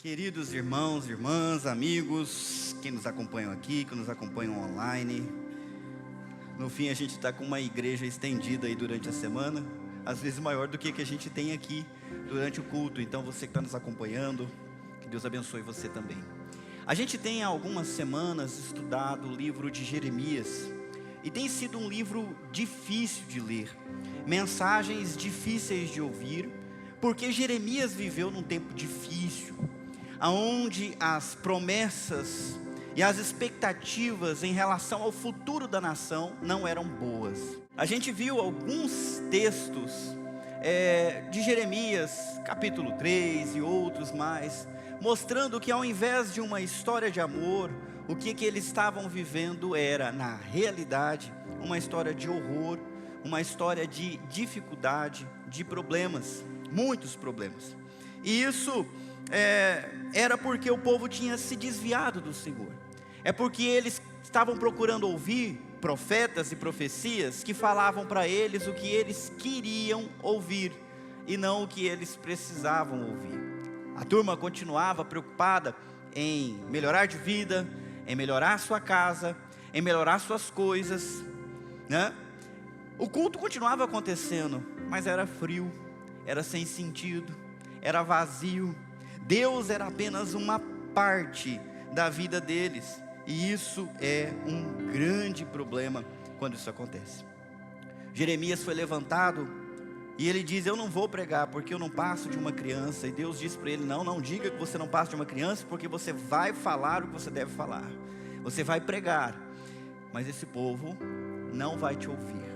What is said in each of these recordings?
Queridos irmãos, irmãs, amigos, que nos acompanham aqui, que nos acompanham online. No fim a gente está com uma igreja estendida aí durante a semana, às vezes maior do que a gente tem aqui durante o culto. Então você que está nos acompanhando, que Deus abençoe você também. A gente tem há algumas semanas estudado o livro de Jeremias, e tem sido um livro difícil de ler, mensagens difíceis de ouvir, porque Jeremias viveu num tempo difícil, onde as promessas e as expectativas em relação ao futuro da nação não eram boas. A gente viu alguns textos de Jeremias, capítulo 3 e outros mais, mostrando que ao invés de uma história de amor, o que eles estavam vivendo era, na realidade, uma história de horror, uma história de dificuldade, de problemas, muitos problemas. E isso era porque o povo tinha se desviado do Senhor. É porque eles estavam procurando ouvir profetas e profecias que falavam para eles o que eles queriam ouvir e não o que eles precisavam ouvir. A turma continuava preocupada em melhorar de vida, em melhorar a sua casa, em melhorar suas coisas, né? O culto continuava acontecendo, mas era frio, era sem sentido, era vazio. Deus era apenas uma parte da vida deles, e isso é um grande problema quando isso acontece. Jeremias foi levantado e ele diz: eu não vou pregar porque eu não passo de uma criança. E Deus disse para ele: não diga que você não passa de uma criança, porque você vai falar o que você deve falar, você vai pregar, mas esse povo não vai te ouvir.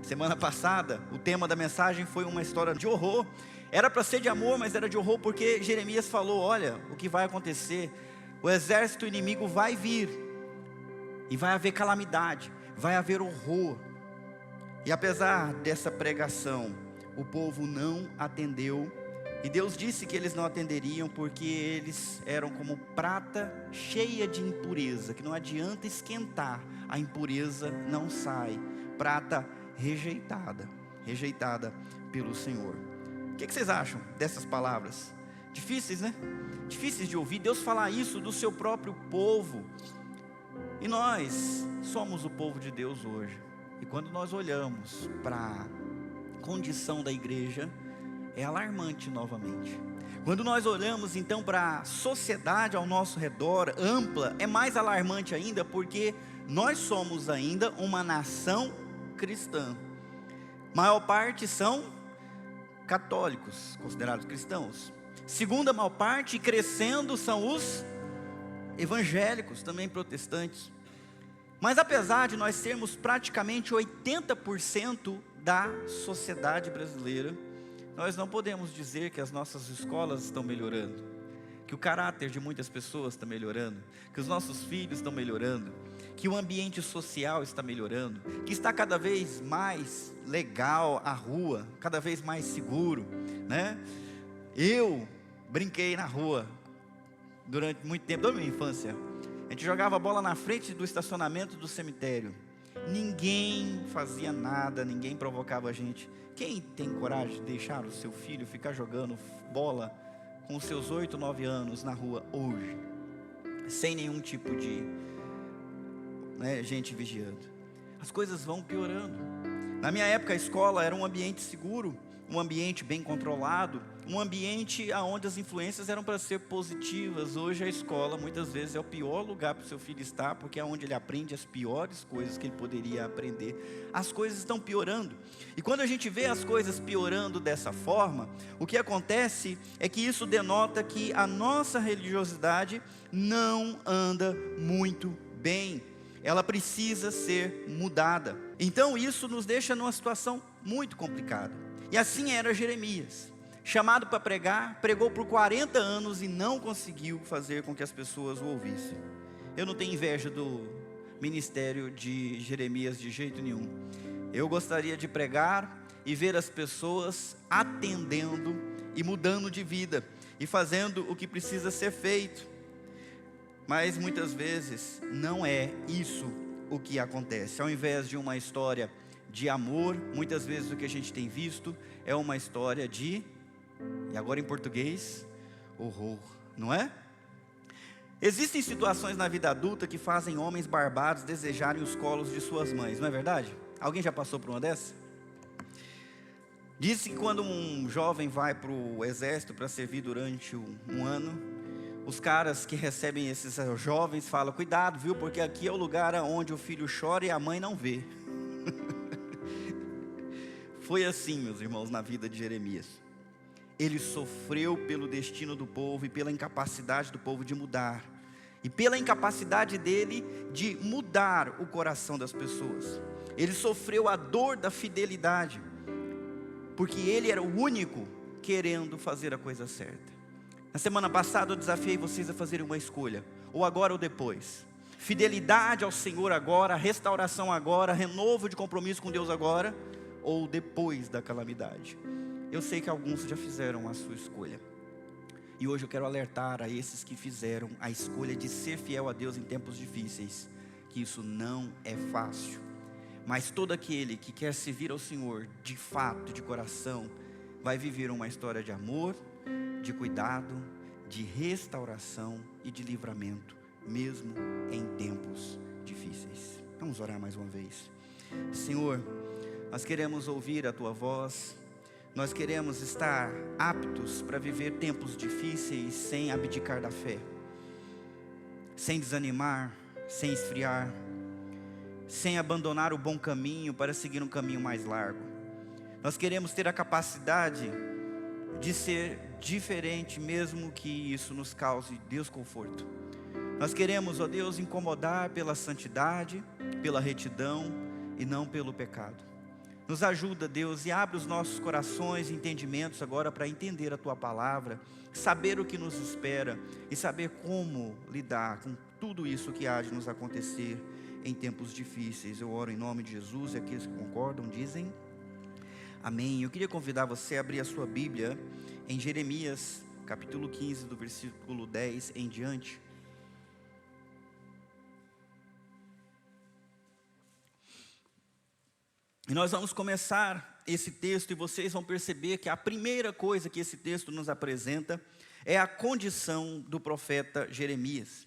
Semana passada, o tema da mensagem foi uma história de horror. Era para ser de amor, mas era de horror, porque Jeremias falou: olha, o que vai acontecer, o exército inimigo vai vir, e vai haver calamidade, vai haver horror. E apesar dessa pregação, o povo não atendeu, e Deus disse que eles não atenderiam, porque eles eram como prata cheia de impureza, que não adianta esquentar, a impureza não sai. Prata rejeitada pelo Senhor. O que vocês acham dessas palavras? Difíceis, né? Difíceis de ouvir, Deus falar isso do seu próprio povo. E nós somos o povo de Deus hoje. E quando nós olhamos para a condição da igreja, é alarmante novamente. Quando nós olhamos então para a sociedade ao nosso redor, ampla, é mais alarmante ainda, porque nós somos ainda uma nação cristã. Maior parte são católicos, considerados cristãos. Segunda maior parte, crescendo, são os evangélicos, também protestantes. Mas apesar de nós sermos praticamente 80% da sociedade brasileira, nós não podemos dizer que as nossas escolas estão melhorando, que o caráter de muitas pessoas está melhorando, que os nossos filhos estão melhorando, que o ambiente social está melhorando, que está cada vez mais legal a rua, cada vez mais seguro, né? Eu brinquei na rua durante muito tempo, toda a minha infância. A gente jogava bola na frente do estacionamento do cemitério. Ninguém fazia nada, ninguém provocava a gente. Quem tem coragem de deixar o seu filho ficar jogando bola com os seus 8, 9 anos na rua hoje, sem nenhum tipo de gente vigiando? As coisas vão piorando. Na minha época a escola era um ambiente seguro, um ambiente bem controlado, um ambiente onde as influências eram para ser positivas. Hoje a escola muitas vezes é o pior lugar para o seu filho estar, porque é onde ele aprende as piores coisas que ele poderia aprender. As coisas estão piorando, e quando a gente vê as coisas piorando dessa forma, o que acontece é que isso denota que a nossa religiosidade não anda muito bem. Ela precisa ser mudada. Então isso nos deixa numa situação muito complicada. E assim era Jeremias, chamado para pregar, pregou por 40 anos e não conseguiu fazer com que as pessoas o ouvissem. Eu não tenho inveja do ministério de Jeremias de jeito nenhum. Eu gostaria de pregar e ver as pessoas atendendo e mudando de vida e fazendo o que precisa ser feito. Mas muitas vezes não é isso o que acontece. Ao invés de uma história de amor, muitas vezes o que a gente tem visto é uma história de, e agora em português, horror. não é? Existem situações na vida adulta que fazem homens barbados desejarem os colos de suas mães, não é verdade? Alguém já passou por uma dessas? Diz que quando um jovem vai para o exército para servir durante um ano, os caras que recebem esses jovens falam: cuidado, viu, porque aqui é o lugar onde o filho chora e a mãe não vê. Foi assim, meus irmãos, na vida de Jeremias. Ele sofreu pelo destino do povo e pela incapacidade do povo de mudar, e pela incapacidade dele de mudar o coração das pessoas. Ele sofreu a dor da fidelidade, porque ele era o único querendo fazer a coisa certa. Na semana passada eu desafiei vocês a fazerem uma escolha, ou agora ou depois. Fidelidade ao Senhor agora, restauração agora, renovo de compromisso com Deus agora, ou depois da calamidade. Eu sei que alguns já fizeram a sua escolha, e hoje eu quero alertar a esses que fizeram a escolha de ser fiel a Deus em tempos difíceis, que isso não é fácil. Mas todo aquele que quer servir ao Senhor de fato, de coração, vai viver uma história de amor, de cuidado, de restauração e de livramento, mesmo em tempos difíceis. Vamos orar mais uma vez. Senhor, nós queremos ouvir a Tua voz, nós queremos estar aptos para viver tempos difíceis sem abdicar da fé, sem desanimar, sem esfriar, sem abandonar o bom caminho para seguir um caminho mais largo. Nós queremos ter a capacidade de ser diferente, mesmo que isso nos cause desconforto. Nós queremos, ó Deus, incomodar pela santidade, pela retidão e não pelo pecado. Nos ajuda, Deus, e abre os nossos corações e entendimentos agora para entender a Tua palavra, saber o que nos espera e saber como lidar com tudo isso que há de nos acontecer em tempos difíceis. Eu oro em nome de Jesus, e aqueles que concordam dizem amém. Eu queria convidar você a abrir a sua Bíblia em Jeremias, capítulo 15, do versículo 10 em diante. E nós vamos começar esse texto, e vocês vão perceber que a primeira coisa que esse texto nos apresenta é a condição do profeta Jeremias.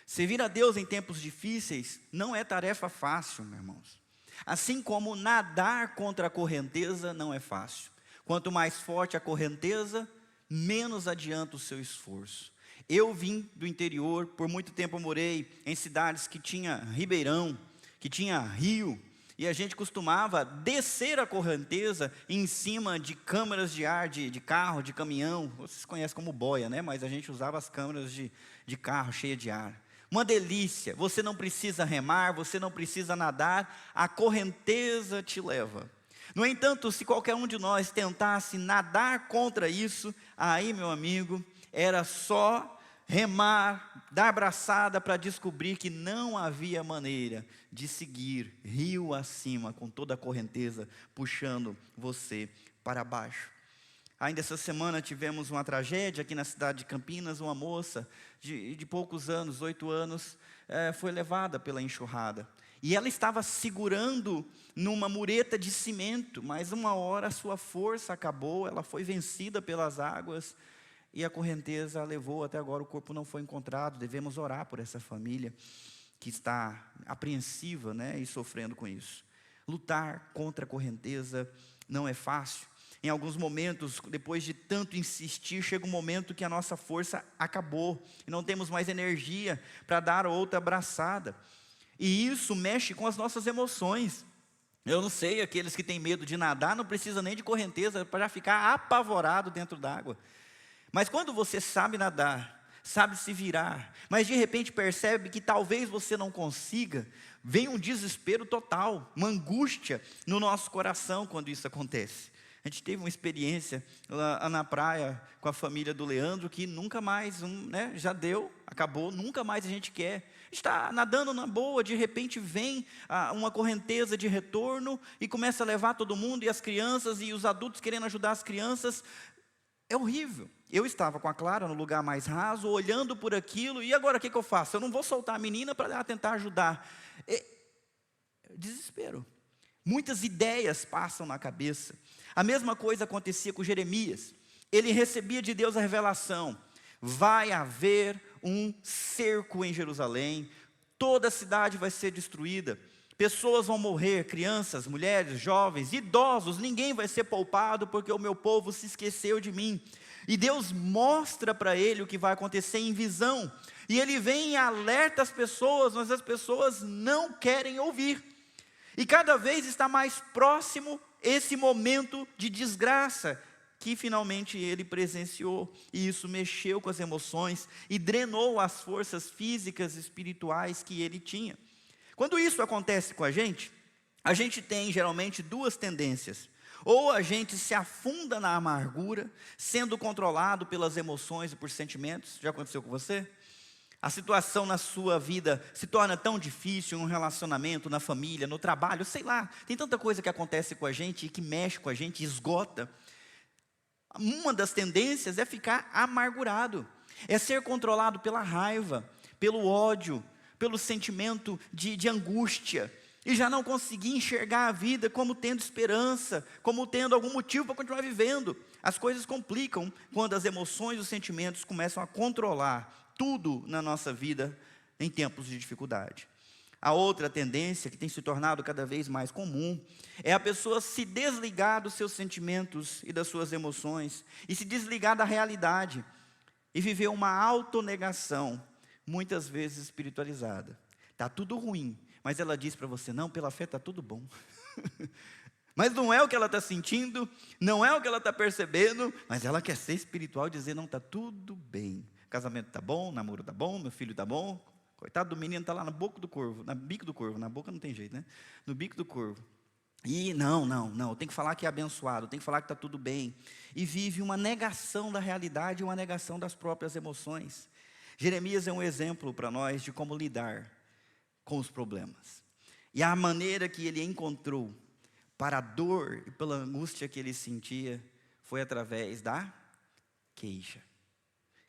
Servir a Deus em tempos difíceis não é tarefa fácil, meus irmãos. Assim como nadar contra a correnteza não é fácil. Quanto mais forte a correnteza, menos adianta o seu esforço. Eu vim do interior, por muito tempo eu morei em cidades que tinha ribeirão, que tinha rio, e a gente costumava descer a correnteza em cima de câmaras de ar, de carro, de caminhão. Vocês conhecem como boia, né? Mas a gente usava as câmaras de carro cheia de ar. Uma delícia, você não precisa remar, você não precisa nadar, a correnteza te leva. No entanto, se qualquer um de nós tentasse nadar contra isso, aí, meu amigo, era só remar, dar braçada para descobrir que não havia maneira de seguir rio acima, com toda a correnteza puxando você para baixo. Ainda essa semana tivemos uma tragédia aqui na cidade de Campinas. Uma moça de poucos anos, 8 anos, foi levada pela enxurrada. E ela estava segurando numa mureta de cimento, mas uma hora a sua força acabou, ela foi vencida pelas águas, e a correnteza a levou. Até agora o corpo não foi encontrado. Devemos orar por essa família que está apreensiva, né, e sofrendo com isso. Lutar contra a correnteza não é fácil. Em alguns momentos, depois de tanto insistir, chega um momento que a nossa força acabou, e não temos mais energia para dar outra abraçada. E isso mexe com as nossas emoções. Eu não sei, aqueles que têm medo de nadar, não precisa nem de correnteza para ficar apavorado dentro d'água. Mas quando você sabe nadar, sabe se virar, mas de repente percebe que talvez você não consiga, vem um desespero total, uma angústia no nosso coração quando isso acontece. A gente teve uma experiência lá na praia com a família do Leandro, que nunca mais, já deu, acabou, nunca mais a gente quer. Está nadando na boa, de repente vem uma correnteza de retorno e começa a levar todo mundo, e as crianças e os adultos querendo ajudar as crianças. É horrível. Eu estava com a Clara no lugar mais raso, olhando por aquilo, e agora o que eu faço? Eu não vou soltar a menina para ela tentar ajudar. Desespero. Muitas ideias passam na cabeça. A mesma coisa acontecia com Jeremias. Ele recebia de Deus a revelação: vai haver um cerco em Jerusalém, toda a cidade vai ser destruída, pessoas vão morrer, crianças, mulheres, jovens, idosos, ninguém vai ser poupado, porque o meu povo se esqueceu de mim. E Deus mostra para ele o que vai acontecer em visão, e ele vem e alerta as pessoas, mas as pessoas não querem ouvir, e cada vez está mais próximo esse momento de desgraça, que finalmente ele presenciou, e isso mexeu com as emoções, e drenou as forças físicas e espirituais que ele tinha. Quando isso acontece com a gente tem geralmente duas tendências: ou a gente se afunda na amargura, sendo controlado pelas emoções e por sentimentos. Já aconteceu com você? A situação na sua vida se torna tão difícil, em um relacionamento, na família, no trabalho, sei lá, tem tanta coisa que acontece com a gente, e que mexe com a gente, esgota. Uma das tendências é ficar amargurado, é ser controlado pela raiva, pelo ódio, pelo sentimento de angústia, e já não conseguir enxergar a vida como tendo esperança, como tendo algum motivo para continuar vivendo. As coisas complicam quando as emoções e os sentimentos começam a controlar tudo na nossa vida em tempos de dificuldade. A outra tendência, que tem se tornado cada vez mais comum, é a pessoa se desligar dos seus sentimentos e das suas emoções, e se desligar da realidade, e viver uma autonegação, muitas vezes espiritualizada. Está tudo ruim, mas ela diz para você: não, pela fé está tudo bom. Mas não é o que ela está sentindo, não é o que ela está percebendo, mas ela quer ser espiritual e dizer: não, está tudo bem. Casamento está bom, namoro está bom, meu filho está bom. Coitado do menino, está lá no bico do corvo, na boca não tem jeito, né? No bico do corvo. E não, tem que falar que é abençoado, tem que falar que está tudo bem. E vive uma negação da realidade, uma negação das próprias emoções. Jeremias é um exemplo para nós de como lidar com os problemas. E a maneira que ele encontrou para a dor e pela angústia que ele sentia foi através da queixa.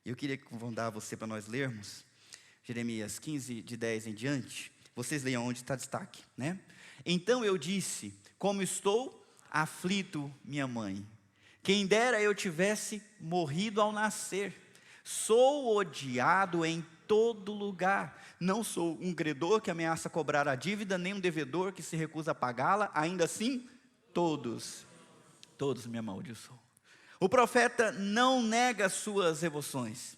Eu queria convidar você para nós lermos Jeremias 15, de 10 em diante. Vocês leiam onde está destaque, né? Então eu disse: como estou aflito, minha mãe. Quem dera eu tivesse morrido ao nascer. Sou odiado em todo lugar. Não sou um credor que ameaça cobrar a dívida, nem um devedor que se recusa a pagá-la. Ainda assim, todos me amaldiçoam. O profeta não nega suas emoções,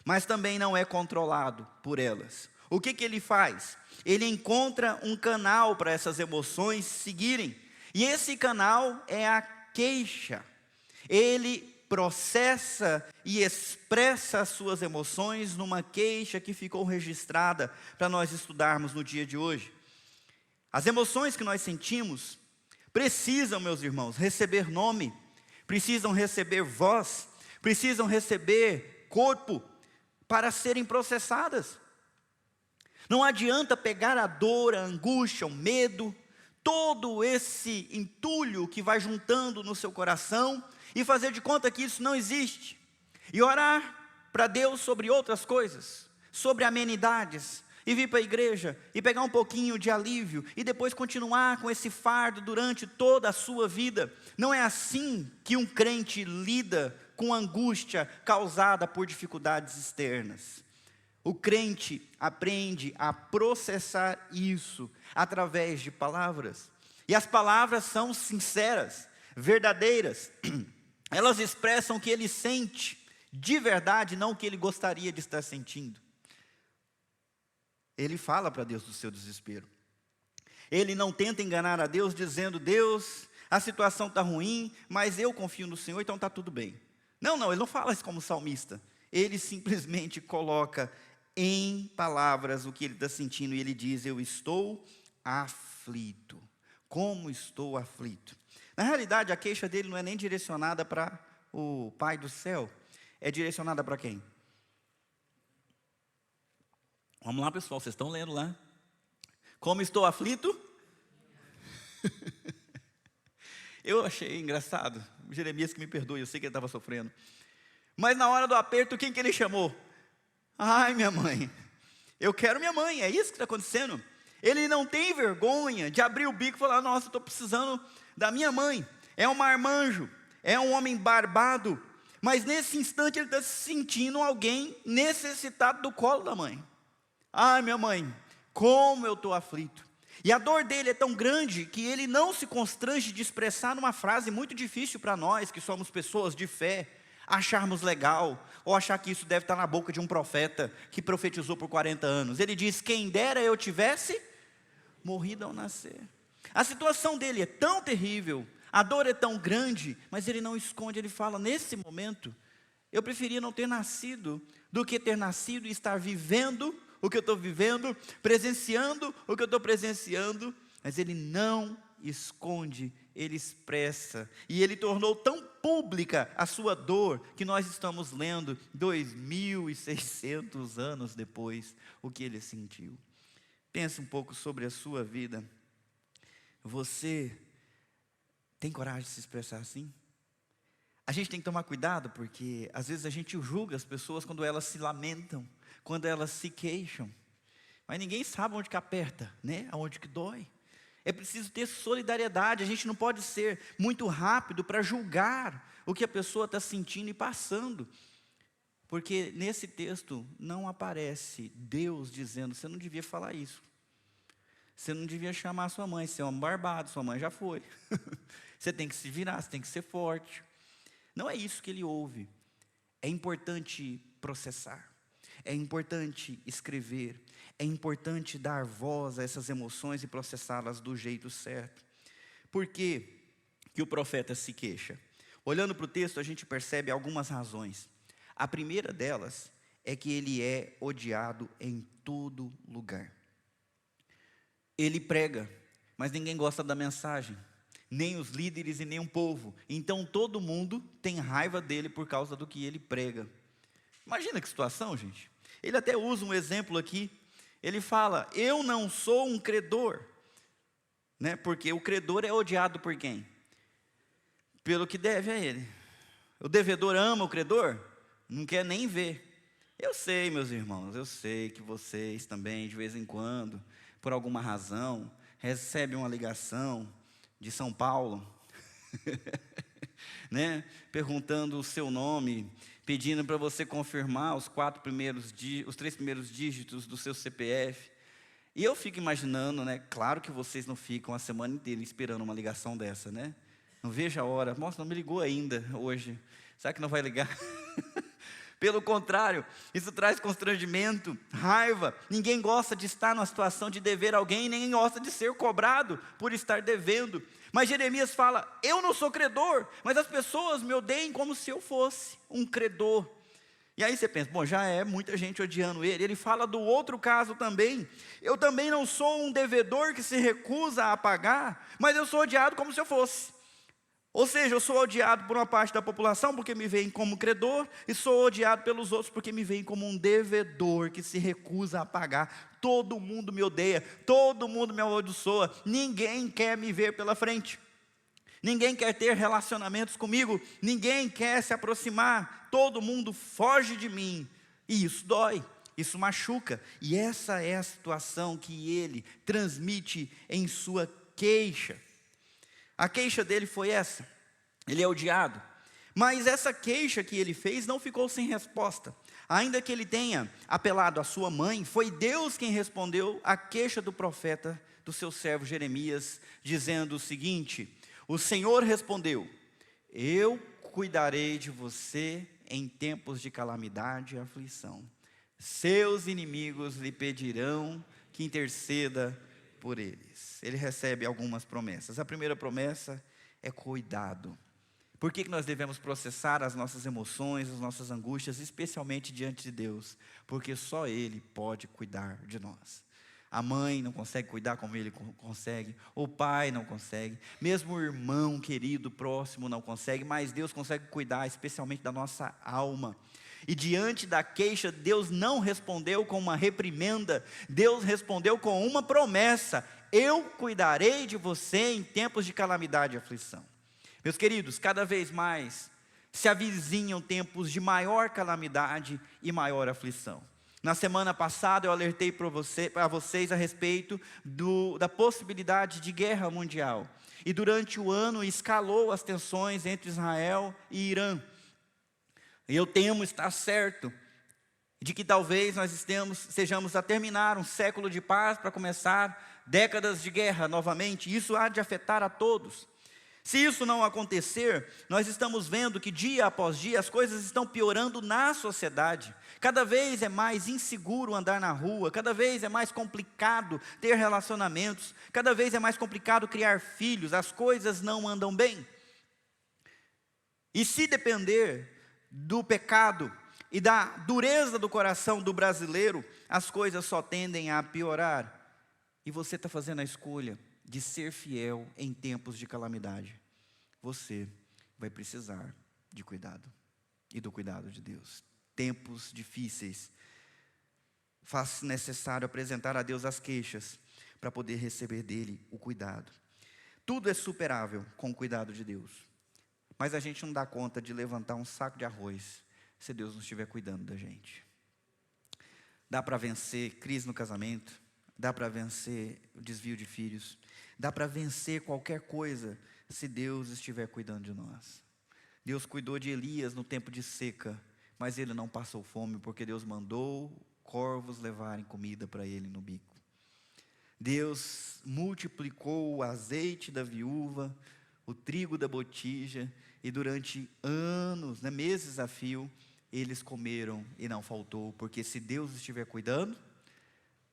mas também não é controlado por elas. O que ele faz? Ele encontra um canal para essas emoções seguirem, e esse canal é a queixa. Ele processa e expressa as suas emoções numa queixa que ficou registrada para nós estudarmos no dia de hoje. As emoções que nós sentimos precisam, meus irmãos, receber nome, precisam receber voz, precisam receber corpo para serem processadas. Não adianta pegar a dor, a angústia, o medo, todo esse entulho que vai juntando no seu coração e fazer de conta que isso não existe, e orar para Deus sobre outras coisas, sobre amenidades, e vir para a igreja e pegar um pouquinho de alívio e depois continuar com esse fardo durante toda a sua vida. Não é assim que um crente lida com angústia causada por dificuldades externas. O crente aprende a processar isso através de palavras, e as palavras são sinceras, verdadeiras. Elas expressam o que ele sente de verdade, não o que ele gostaria de estar sentindo. Ele fala para Deus do seu desespero. Ele não tenta enganar a Deus dizendo: Deus, a situação está ruim, mas eu confio no Senhor, então está tudo bem. Não, ele não fala isso como salmista. Ele simplesmente coloca em palavras o que ele está sentindo, e ele diz: eu estou aflito. Como estou aflito? Na realidade, a queixa dele não é nem direcionada para o Pai do céu, é direcionada para quem? Vamos lá, pessoal, vocês estão lendo lá. Como estou aflito? Eu achei engraçado. Jeremias que me perdoe, eu sei que ele estava sofrendo. Mas na hora do aperto, quem que ele chamou? Ai, minha mãe. Eu quero minha mãe, é isso que está acontecendo. Ele não tem vergonha de abrir o bico e falar: nossa, eu estou precisando da minha mãe. É um marmanjo, é um homem barbado, Mas nesse instante ele está se sentindo alguém necessitado do colo da mãe. Ai, minha mãe, como eu estou aflito. E a dor dele é tão grande que ele não se constrange de expressar numa frase muito difícil para nós, que somos pessoas de fé, acharmos legal, ou achar que isso deve estar na boca de um profeta que profetizou por 40 anos. Ele diz: quem dera eu tivesse morrido ao nascer. A situação dele é tão terrível, a dor é tão grande, mas ele não esconde, ele fala: nesse momento, eu preferia não ter nascido, do que ter nascido e estar vivendo o que eu estou vivendo, presenciando o que eu estou presenciando. Mas ele não esconde, ele expressa, e ele tornou tão pública a sua dor, que nós estamos lendo 2600 anos depois, o que ele sentiu. Pensa um pouco sobre a sua vida. Você tem coragem de se expressar assim? A gente tem que tomar cuidado, porque às vezes a gente julga as pessoas quando elas se lamentam, quando elas se queixam, mas ninguém sabe onde que aperta, né? Aonde que dói. É preciso ter solidariedade. A gente não pode ser muito rápido para julgar o que a pessoa está sentindo e passando, porque nesse texto não aparece Deus dizendo: você não devia falar isso, você não devia chamar sua mãe, você é um barbado, sua mãe já foi. Você tem que se virar, você tem que ser forte. Não é isso que ele ouve. É importante processar, é importante escrever, é importante dar voz a essas emoções e processá-las do jeito certo. Por que que o profeta se queixa? Olhando para o texto, a gente percebe algumas razões. A primeira delas é que ele é odiado em todo lugar. Ele prega, mas ninguém gosta da mensagem, nem os líderes e nem o povo. Então todo mundo tem raiva dele por causa do que ele prega. Imagina que situação, gente. Ele até usa um exemplo aqui. Ele fala: eu não sou um credor, né? Porque o credor é odiado por quem? Pelo que deve a ele. O devedor ama o credor? Não quer nem ver. Eu sei, meus irmãos, eu sei que vocês também, de vez em quando, por alguma razão, recebem uma ligação de São Paulo, né? Perguntando o seu nome, pedindo para você confirmar os 3 primeiros dígitos do seu CPF. E eu fico imaginando, né? Claro que vocês não ficam a semana inteira esperando uma ligação dessa, né? Não vejo a hora. Nossa, não me ligou ainda hoje. Será que não vai ligar? Pelo contrário, isso traz constrangimento, raiva. Ninguém gosta de estar numa situação de dever a alguém, ninguém gosta de ser cobrado por estar devendo. Mas Jeremias fala: eu não sou credor, mas as pessoas me odeiam como se eu fosse um credor. E aí você pensa: bom, já é muita gente odiando ele. Ele fala do outro caso também: eu também não sou um devedor que se recusa a pagar, mas eu sou odiado como se eu fosse. Ou seja, eu sou odiado por uma parte da população porque me veem como credor, e sou odiado pelos outros porque me veem como um devedor que se recusa a pagar. Todo mundo me odeia, todo mundo me amaldiçoa, ninguém quer me ver pela frente, ninguém quer ter relacionamentos comigo, ninguém quer se aproximar, todo mundo foge de mim, e isso dói, isso machuca. E essa é a situação que ele transmite em sua queixa. A queixa dele foi essa: ele é odiado. Mas essa queixa que ele fez não ficou sem resposta. Ainda que ele tenha apelado à sua mãe, foi Deus quem respondeu à queixa do profeta, do seu servo Jeremias, dizendo o seguinte: o Senhor respondeu: eu cuidarei de você em tempos de calamidade e aflição. Seus inimigos lhe pedirão que interceda por eles. Ele recebe algumas promessas. A primeira promessa é cuidado. Por que nós devemos processar as nossas emoções, as nossas angústias, especialmente diante de Deus? Porque só Ele pode cuidar de nós. A mãe não consegue cuidar como Ele consegue, o pai não consegue, mesmo o irmão querido, próximo não consegue, mas Deus consegue cuidar especialmente da nossa alma. E diante da queixa, Deus não respondeu com uma reprimenda, Deus respondeu com uma promessa: eu cuidarei de você em tempos de calamidade e aflição. Meus queridos, cada vez mais se avizinham tempos de maior calamidade e maior aflição. Na semana passada eu alertei para vocês a respeito da possibilidade de guerra mundial. E durante o ano escalou as tensões entre Israel e Irã. E eu temo estar certo de que talvez nós sejamos a terminar um século de paz para começar décadas de guerra novamente. Isso há de afetar a todos. Se isso não acontecer, nós estamos vendo que dia após dia as coisas estão piorando na sociedade. Cada vez é mais inseguro andar na rua, cada vez é mais complicado ter relacionamentos, cada vez é mais complicado criar filhos, as coisas não andam bem. E se depender do pecado e da dureza do coração do brasileiro, as coisas só tendem a piorar. E você está fazendo a escolha de ser fiel em tempos de calamidade. Você vai precisar de cuidado e do cuidado de Deus. Tempos difíceis, faz-se necessário apresentar a Deus as queixas para poder receber dele o cuidado. Tudo é superável com o cuidado de Deus, mas a gente não dá conta de levantar um saco de arroz se Deus não estiver cuidando da gente. Dá para vencer crise no casamento, dá para vencer o desvio de filhos, dá para vencer qualquer coisa se Deus estiver cuidando de nós. Deus cuidou de Elias no tempo de seca, mas ele não passou fome, porque Deus mandou corvos levarem comida para ele no bico. Deus multiplicou o azeite da viúva, o trigo da botija, e durante anos, meses a fio, eles comeram e não faltou, porque se Deus estiver cuidando,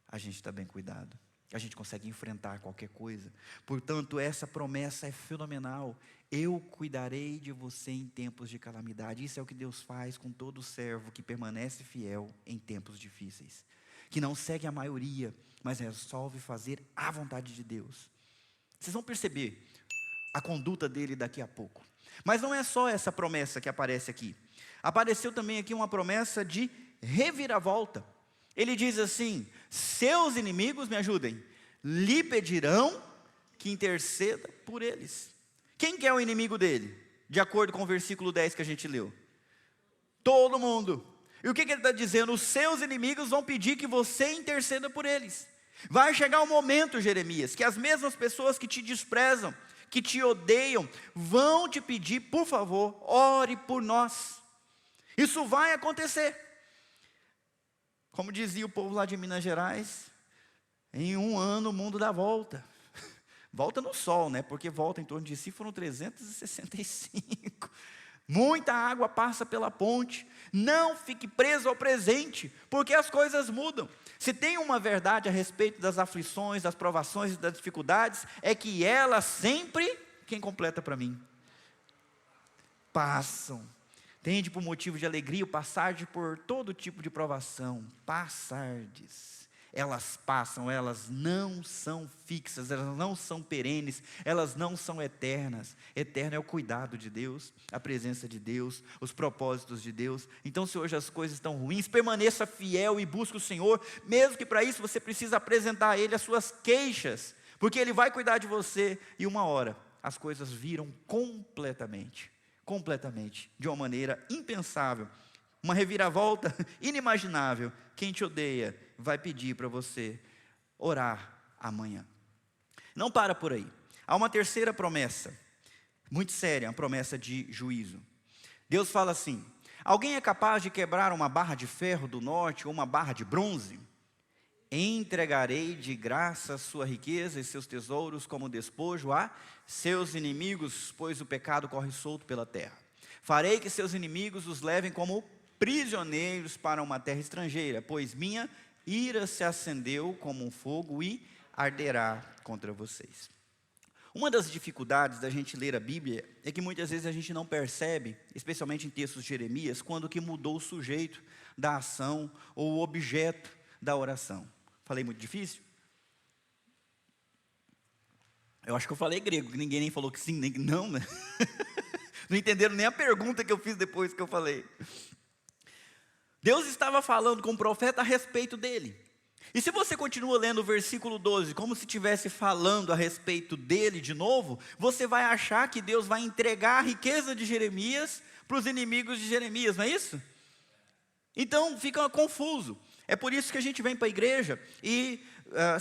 a gente está bem cuidado. A gente consegue enfrentar qualquer coisa. Portanto, essa promessa é fenomenal. Eu cuidarei de você em tempos de calamidade. Isso é o que Deus faz com todo servo que permanece fiel em tempos difíceis. Que não segue a maioria, mas resolve fazer a vontade de Deus. Vocês vão perceber a conduta dele daqui a pouco. Mas não é só essa promessa que aparece aqui. Apareceu também aqui uma promessa de reviravolta. Ele diz assim: seus inimigos, me ajudem, lhe pedirão que interceda por eles. Quem que é o inimigo dele? De acordo com o versículo 10 que a gente leu. Todo mundo. E o que ele está dizendo? Os seus inimigos vão pedir que você interceda por eles. Vai chegar um momento, Jeremias, que as mesmas pessoas que te desprezam, que te odeiam, vão te pedir, por favor, ore por nós. Isso vai acontecer. Como dizia o povo lá de Minas Gerais, em um ano o mundo dá volta. Volta no sol, porque volta em torno de si foram 365. Muita água passa pela ponte. Não fique preso ao presente, porque as coisas mudam. Se tem uma verdade a respeito das aflições, das provações e das dificuldades, é que elas sempre, quem completa para mim? Passam. Tende por motivo de alegria o passardes por todo tipo de provação. Passardes. Elas passam, elas não são fixas, elas não são perenes, elas não são eternas. Eterno é o cuidado de Deus, a presença de Deus, os propósitos de Deus. Então, se hoje as coisas estão ruins, permaneça fiel e busque o Senhor, mesmo que para isso você precisa apresentar a Ele as suas queixas, porque Ele vai cuidar de você, e uma hora as coisas viram completamente, de uma maneira impensável, uma reviravolta inimaginável. Quem te odeia vai pedir para você orar amanhã. Não para por aí. Há uma terceira promessa, muito séria, uma promessa de juízo. Deus fala assim: alguém é capaz de quebrar uma barra de ferro do norte ou uma barra de bronze? Entregarei de graça sua riqueza e seus tesouros como despojo a seus inimigos, pois o pecado corre solto pela terra. Farei que seus inimigos os levem como prisioneiros para uma terra estrangeira, pois minha ira se acendeu como um fogo e arderá contra vocês. Uma das dificuldades da gente ler a Bíblia é que muitas vezes a gente não percebe, especialmente em textos de Jeremias, quando que mudou o sujeito da ação ou o objeto da oração. Falei muito difícil? Eu acho que eu falei grego, que ninguém nem falou que sim, nem que não, né? Não entenderam nem a pergunta que eu fiz depois que eu falei. Deus estava falando com o profeta a respeito dele. E se você continua lendo o versículo 12, como se estivesse falando a respeito dele de novo, você vai achar que Deus vai entregar a riqueza de Jeremias para os inimigos de Jeremias, não é isso? Então fica confuso. É por isso que a gente vem para a igreja e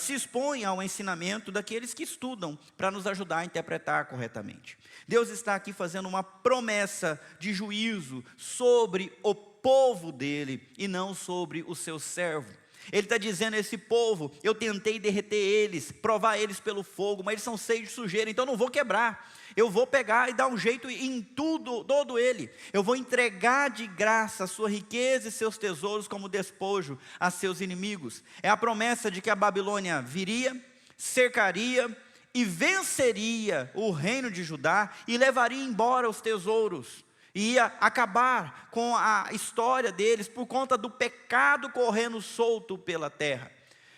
se expõe ao ensinamento daqueles que estudam, para nos ajudar a interpretar corretamente. Deus está aqui fazendo uma promessa de juízo sobre o povo dele, e não sobre o seu servo. Ele está dizendo a esse povo: eu tentei derreter eles, provar eles pelo fogo, mas eles são cheios de sujeira, então eu não vou quebrar. Eu vou pegar e dar um jeito em tudo, todo ele. Eu vou entregar de graça a sua riqueza e seus tesouros como despojo a seus inimigos. É a promessa de que a Babilônia viria, cercaria e venceria o reino de Judá e levaria embora os tesouros. E ia acabar com a história deles por conta do pecado correndo solto pela terra.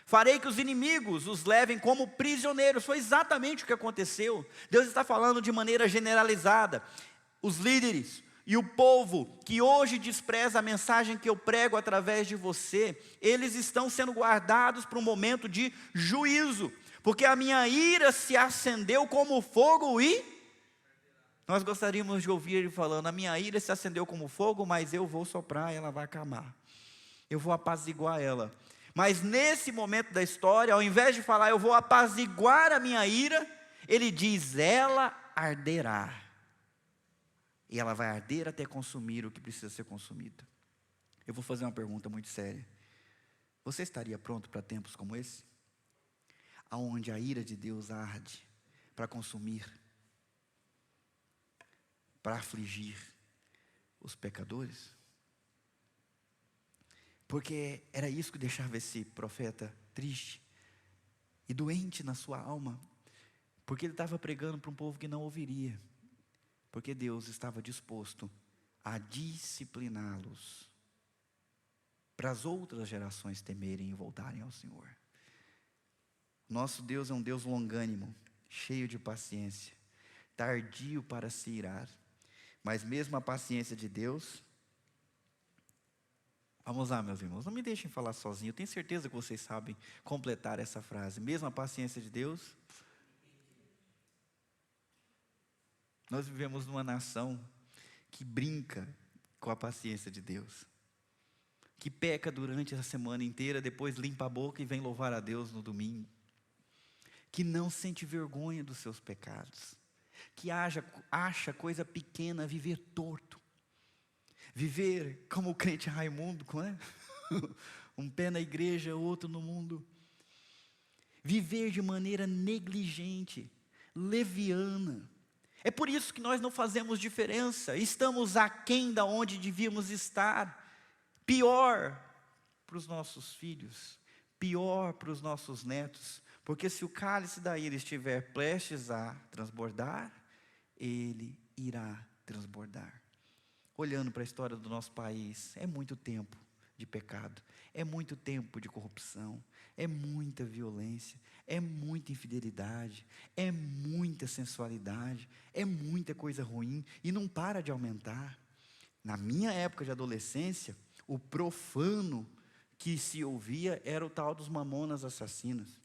Farei que os inimigos os levem como prisioneiros. Foi exatamente o que aconteceu. Deus está falando de maneira generalizada. Os líderes e o povo que hoje despreza a mensagem que eu prego através de você, eles estão sendo guardados para um momento de juízo, porque a minha ira se acendeu como fogo e nós gostaríamos de ouvir ele falando: a minha ira se acendeu como fogo, mas eu vou soprar, ela vai acalmar. Eu vou apaziguar ela. Mas nesse momento da história, ao invés de falar eu vou apaziguar a minha ira, ele diz: ela arderá. E ela vai arder até consumir o que precisa ser consumido. Eu vou fazer uma pergunta muito séria. Você estaria pronto para tempos como esse? Onde a ira de Deus arde para consumir, para afligir os pecadores? Porque era isso que deixava esse profeta triste e doente na sua alma, porque ele estava pregando para um povo que não ouviria, porque Deus estava disposto a discipliná-los, para as outras gerações temerem e voltarem ao Senhor. Nosso Deus é um Deus longânimo, cheio de paciência, tardio para se irar, mas mesmo a paciência de Deus... Vamos lá, meus irmãos, não me deixem falar sozinho, eu tenho certeza que vocês sabem completar essa frase. Mesmo a paciência de Deus. Nós vivemos numa nação que brinca com a paciência de Deus, que peca durante a semana inteira, depois limpa a boca e vem louvar a Deus no domingo, que não sente vergonha dos seus pecados, que acha coisa pequena viver torto, viver como o crente Raimundo, não é? Um pé na igreja, outro no mundo. Viver de maneira negligente, leviana. É por isso que nós não fazemos diferença. Estamos aquém da onde devíamos estar. Pior para os nossos filhos, pior para os nossos netos. Porque se o cálice da ira estiver prestes a transbordar, ele irá transbordar. Olhando para a história do nosso país, é muito tempo de pecado, é muito tempo de corrupção, é muita violência, é muita infidelidade, é muita sensualidade, é muita coisa ruim e não para de aumentar. Na minha época de adolescência, o profano que se ouvia era o tal dos mamonas assassinos.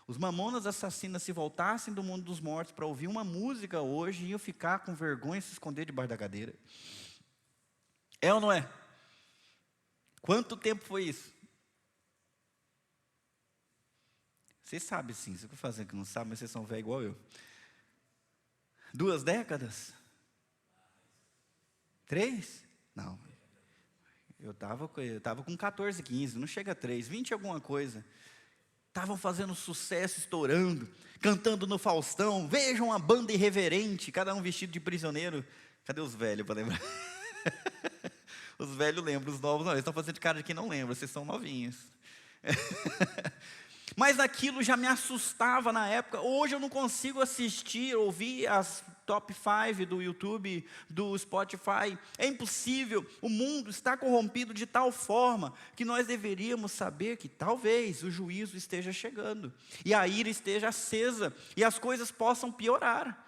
Os mamonas assassinos, se voltassem do mundo dos mortos para ouvir uma música hoje, iam ficar com vergonha e se esconder debaixo da cadeira. É ou não é? Quanto tempo foi isso? Vocês sabem sim, vocês estão fazendo que não sabem, mas vocês são velhos igual eu. 2 décadas? 3? Não. Eu estava com 14, 15, não chega a 3, 20 alguma coisa. Estavam fazendo sucesso, estourando, cantando no Faustão. Vejam uma banda irreverente, cada um vestido de prisioneiro. Cadê os velhos para lembrar? Os velhos lembram, os novos não. Eles estão fazendo de cara de que não lembram, vocês são novinhos. Mas aquilo já me assustava na época. Hoje eu não consigo assistir, ouvir as top 5 do YouTube, do Spotify. É impossível. O mundo está corrompido de tal forma que nós deveríamos saber que talvez o juízo esteja chegando, e a ira esteja acesa, e as coisas possam piorar.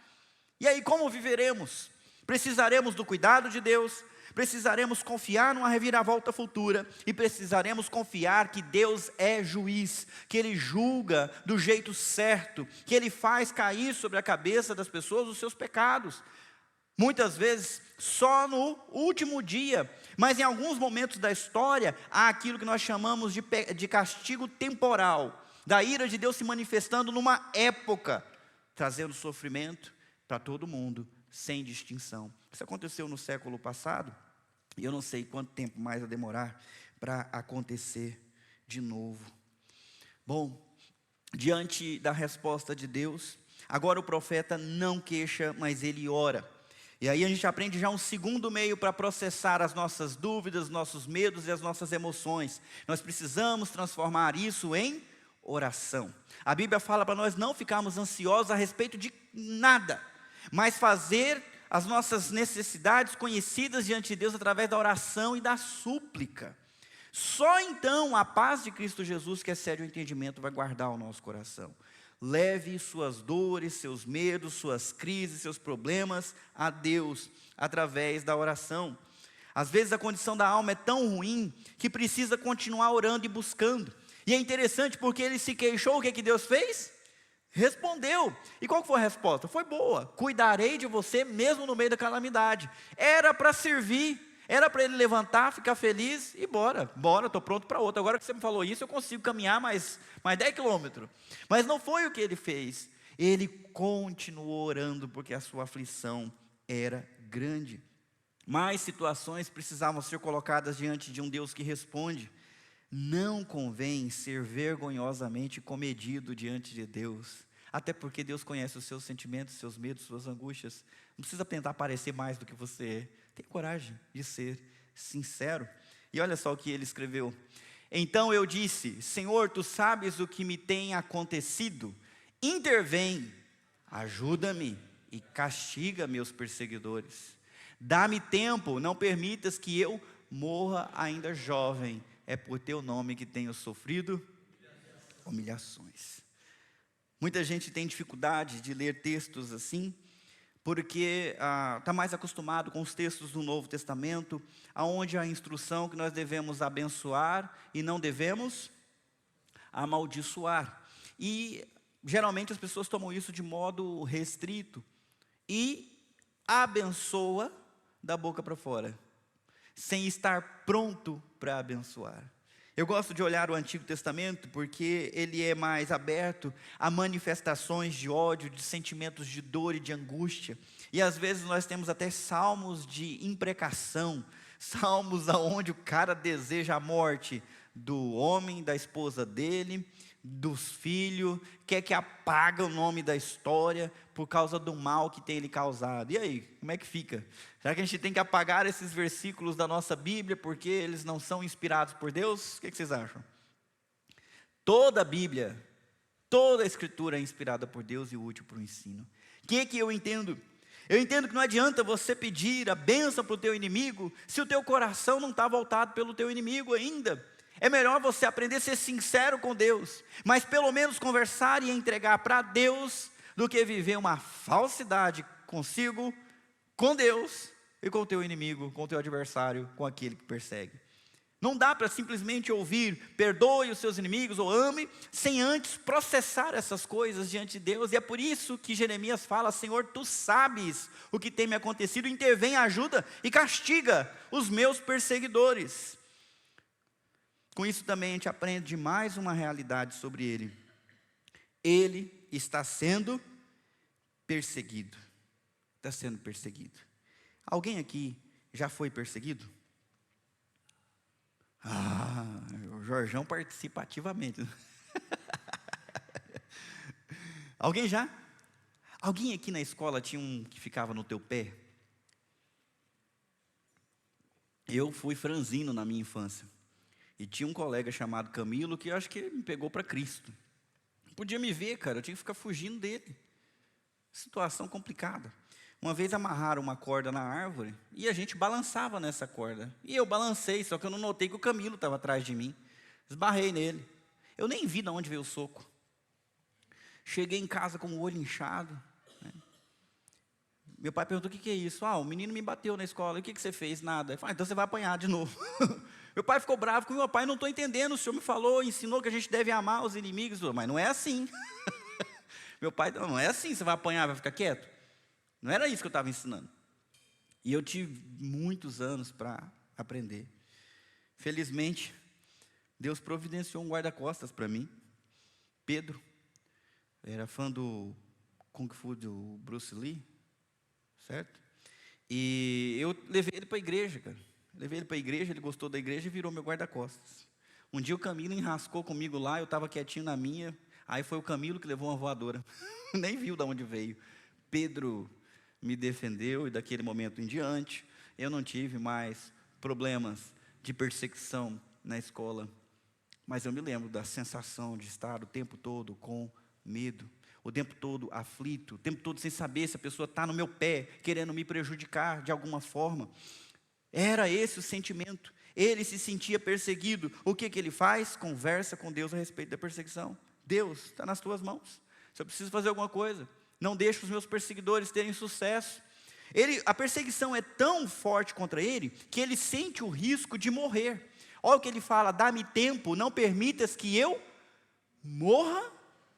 E aí como viveremos? Precisaremos do cuidado de Deus, precisaremos confiar numa reviravolta futura, e precisaremos confiar que Deus é juiz, que Ele julga do jeito certo, que Ele faz cair sobre a cabeça das pessoas os seus pecados. Muitas vezes só no último dia, mas em alguns momentos da história há aquilo que nós chamamos de castigo temporal, da ira de Deus se manifestando numa época, trazendo sofrimento para todo mundo, sem distinção. Isso aconteceu no século passado, e eu não sei quanto tempo mais vai demorar para acontecer de novo. Bom, diante da resposta de Deus, agora o profeta não queixa, mas ele ora. E aí a gente aprende já um segundo meio para processar as nossas dúvidas, nossos medos e as nossas emoções. Nós precisamos transformar isso em oração. A Bíblia fala para nós não ficarmos ansiosos a respeito de nada, mas fazer as nossas necessidades conhecidas diante de Deus através da oração e da súplica. Só então a paz de Cristo Jesus, que excede o entendimento, vai guardar o nosso coração. Leve suas dores, seus medos, suas crises, seus problemas a Deus, através da oração. Às vezes a condição da alma é tão ruim, que precisa continuar orando e buscando. E é interessante porque ele se queixou, o que Deus fez? Respondeu. E qual foi a resposta? Foi boa. Cuidarei de você mesmo no meio da calamidade. Era para servir, era para ele levantar, ficar feliz e bora, estou pronto para outra. Agora que você me falou isso, eu consigo caminhar mais 10 quilômetros. Mas não foi o que ele fez. Ele continuou orando porque a sua aflição era grande. Mais situações precisavam ser colocadas diante de um Deus que responde. Não convém ser vergonhosamente comedido diante de Deus, até porque Deus conhece os seus sentimentos, seus medos, suas angústias. Não precisa tentar parecer mais do que você é. Tenha coragem de ser sincero. E olha só o que ele escreveu. Então eu disse: Senhor, tu sabes o que me tem acontecido. Intervém, ajuda-me e castiga meus perseguidores. Dá-me tempo, não permitas que eu morra ainda jovem. É por teu nome que tenho sofrido humilhações. Muita gente tem dificuldade de ler textos assim, porque está mais acostumado com os textos do Novo Testamento, onde a instrução que nós devemos abençoar e não devemos amaldiçoar. E geralmente as pessoas tomam isso de modo restrito e abençoa da boca para fora, sem estar pronto para abençoar. Eu gosto de olhar o Antigo Testamento porque ele é mais aberto a manifestações de ódio, de sentimentos de dor e de angústia. E às vezes nós temos até salmos de imprecação, salmos onde o cara deseja a morte do homem, da esposa dele, dos filhos, quer que apaga o nome da história por causa do mal que tem ele causado. E aí, como é que fica? Será que a gente tem que apagar esses versículos da nossa Bíblia porque eles não são inspirados por Deus? O que vocês acham? Toda a Bíblia, toda a Escritura é inspirada por Deus e útil para o ensino. O que eu entendo? Eu entendo que não adianta você pedir a bênção para o teu inimigo se o teu coração não está voltado pelo teu inimigo ainda. É melhor você aprender a ser sincero com Deus, mas pelo menos conversar e entregar para Deus, do que viver uma falsidade consigo, com Deus e com o teu inimigo, com o teu adversário, com aquele que persegue. Não dá para simplesmente ouvir, perdoe os seus inimigos ou ame, sem antes processar essas coisas diante de Deus. E é por isso que Jeremias fala: Senhor, tu sabes o que tem me acontecido, intervém, ajuda e castiga os meus perseguidores. Com isso também a gente aprende de mais uma realidade sobre ele. Ele está sendo perseguido. Está sendo perseguido. Alguém aqui já foi perseguido? O Jorjão participa ativamente. Alguém já? Alguém aqui na escola tinha um que ficava no teu pé? Eu fui franzino na minha infância. E tinha um colega chamado Camilo que eu acho que ele me pegou para Cristo. Não podia me ver, cara, eu tinha que ficar fugindo dele. Situação complicada. Uma vez amarraram uma corda na árvore e a gente balançava nessa corda. E eu balancei, só que eu não notei que o Camilo estava atrás de mim. Esbarrei nele. Eu nem vi de onde veio o soco. Cheguei em casa com o olho inchado. Meu pai perguntou: o que é isso? O menino me bateu na escola. E o que você fez? Nada. Eu falei: então você vai apanhar de novo. Meu pai ficou bravo com meu pai: não estou entendendo, o senhor me falou, ensinou que a gente deve amar os inimigos. Mas não é assim. Meu pai: não é assim, você vai apanhar, vai ficar quieto. Não era isso que eu estava ensinando. E eu tive muitos anos para aprender. Felizmente, Deus providenciou um guarda-costas para mim. Pedro, era fã do Kung Fu do Bruce Lee, certo? E eu levei ele para a igreja, cara. Levei ele para a igreja, ele gostou da igreja e virou meu guarda-costas. Um dia o Camilo enrascou comigo lá, eu estava quietinho na minha, aí foi o Camilo que levou uma voadora. Nem viu de onde veio. Pedro me defendeu e daquele momento em diante, eu não tive mais problemas de perseguição na escola. Mas eu me lembro da sensação de estar o tempo todo com medo, o tempo todo aflito, o tempo todo sem saber se a pessoa está no meu pé, querendo me prejudicar de alguma forma. Era esse o sentimento. Ele se sentia perseguido. O que ele faz? Conversa com Deus a respeito da perseguição. Deus, está nas tuas mãos. Se eu preciso fazer alguma coisa, não deixe os meus perseguidores terem sucesso. A perseguição é tão forte contra ele, que ele sente o risco de morrer. Olha o que ele fala: dá-me tempo, não permitas que eu morra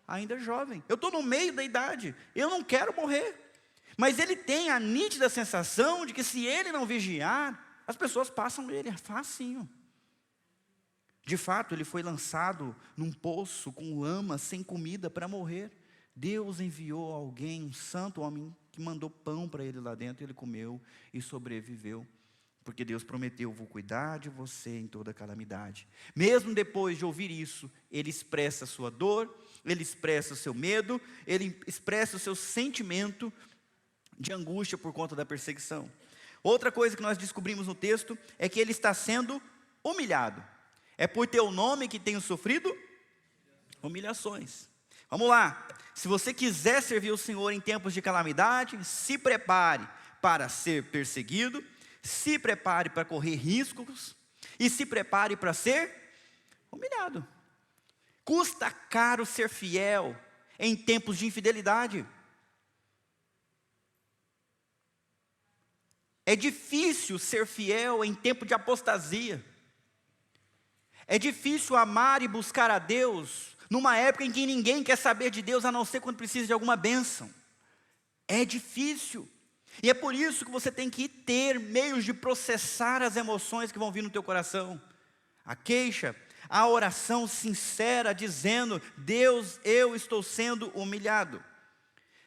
ainda jovem. Eu estou no meio da idade, eu não quero morrer. Mas ele tem a nítida sensação de que se ele não vigiar, as pessoas passam ele, é facinho. De fato, ele foi lançado num poço com lama, sem comida, para morrer. Deus enviou alguém, um santo homem, que mandou pão para ele lá dentro, ele comeu e sobreviveu. Porque Deus prometeu: vou cuidar de você em toda calamidade. Mesmo depois de ouvir isso, ele expressa a sua dor, ele expressa o seu medo, ele expressa o seu sentimento de angústia por conta da perseguição. Outra coisa que nós descobrimos no texto é que ele está sendo humilhado. É por teu nome que tenho sofrido humilhações. Vamos lá. Se você quiser servir o Senhor em tempos de calamidade, se prepare para ser perseguido, se prepare para correr riscos e se prepare para ser humilhado. Custa caro ser fiel em tempos de infidelidade. É difícil ser fiel em tempo de apostasia. É difícil amar e buscar a Deus numa época em que ninguém quer saber de Deus, a não ser quando precisa de alguma bênção. É difícil. E é por isso que você tem que ter meios de processar as emoções que vão vir no teu coração. A queixa, a oração sincera, dizendo: Deus, eu estou sendo humilhado.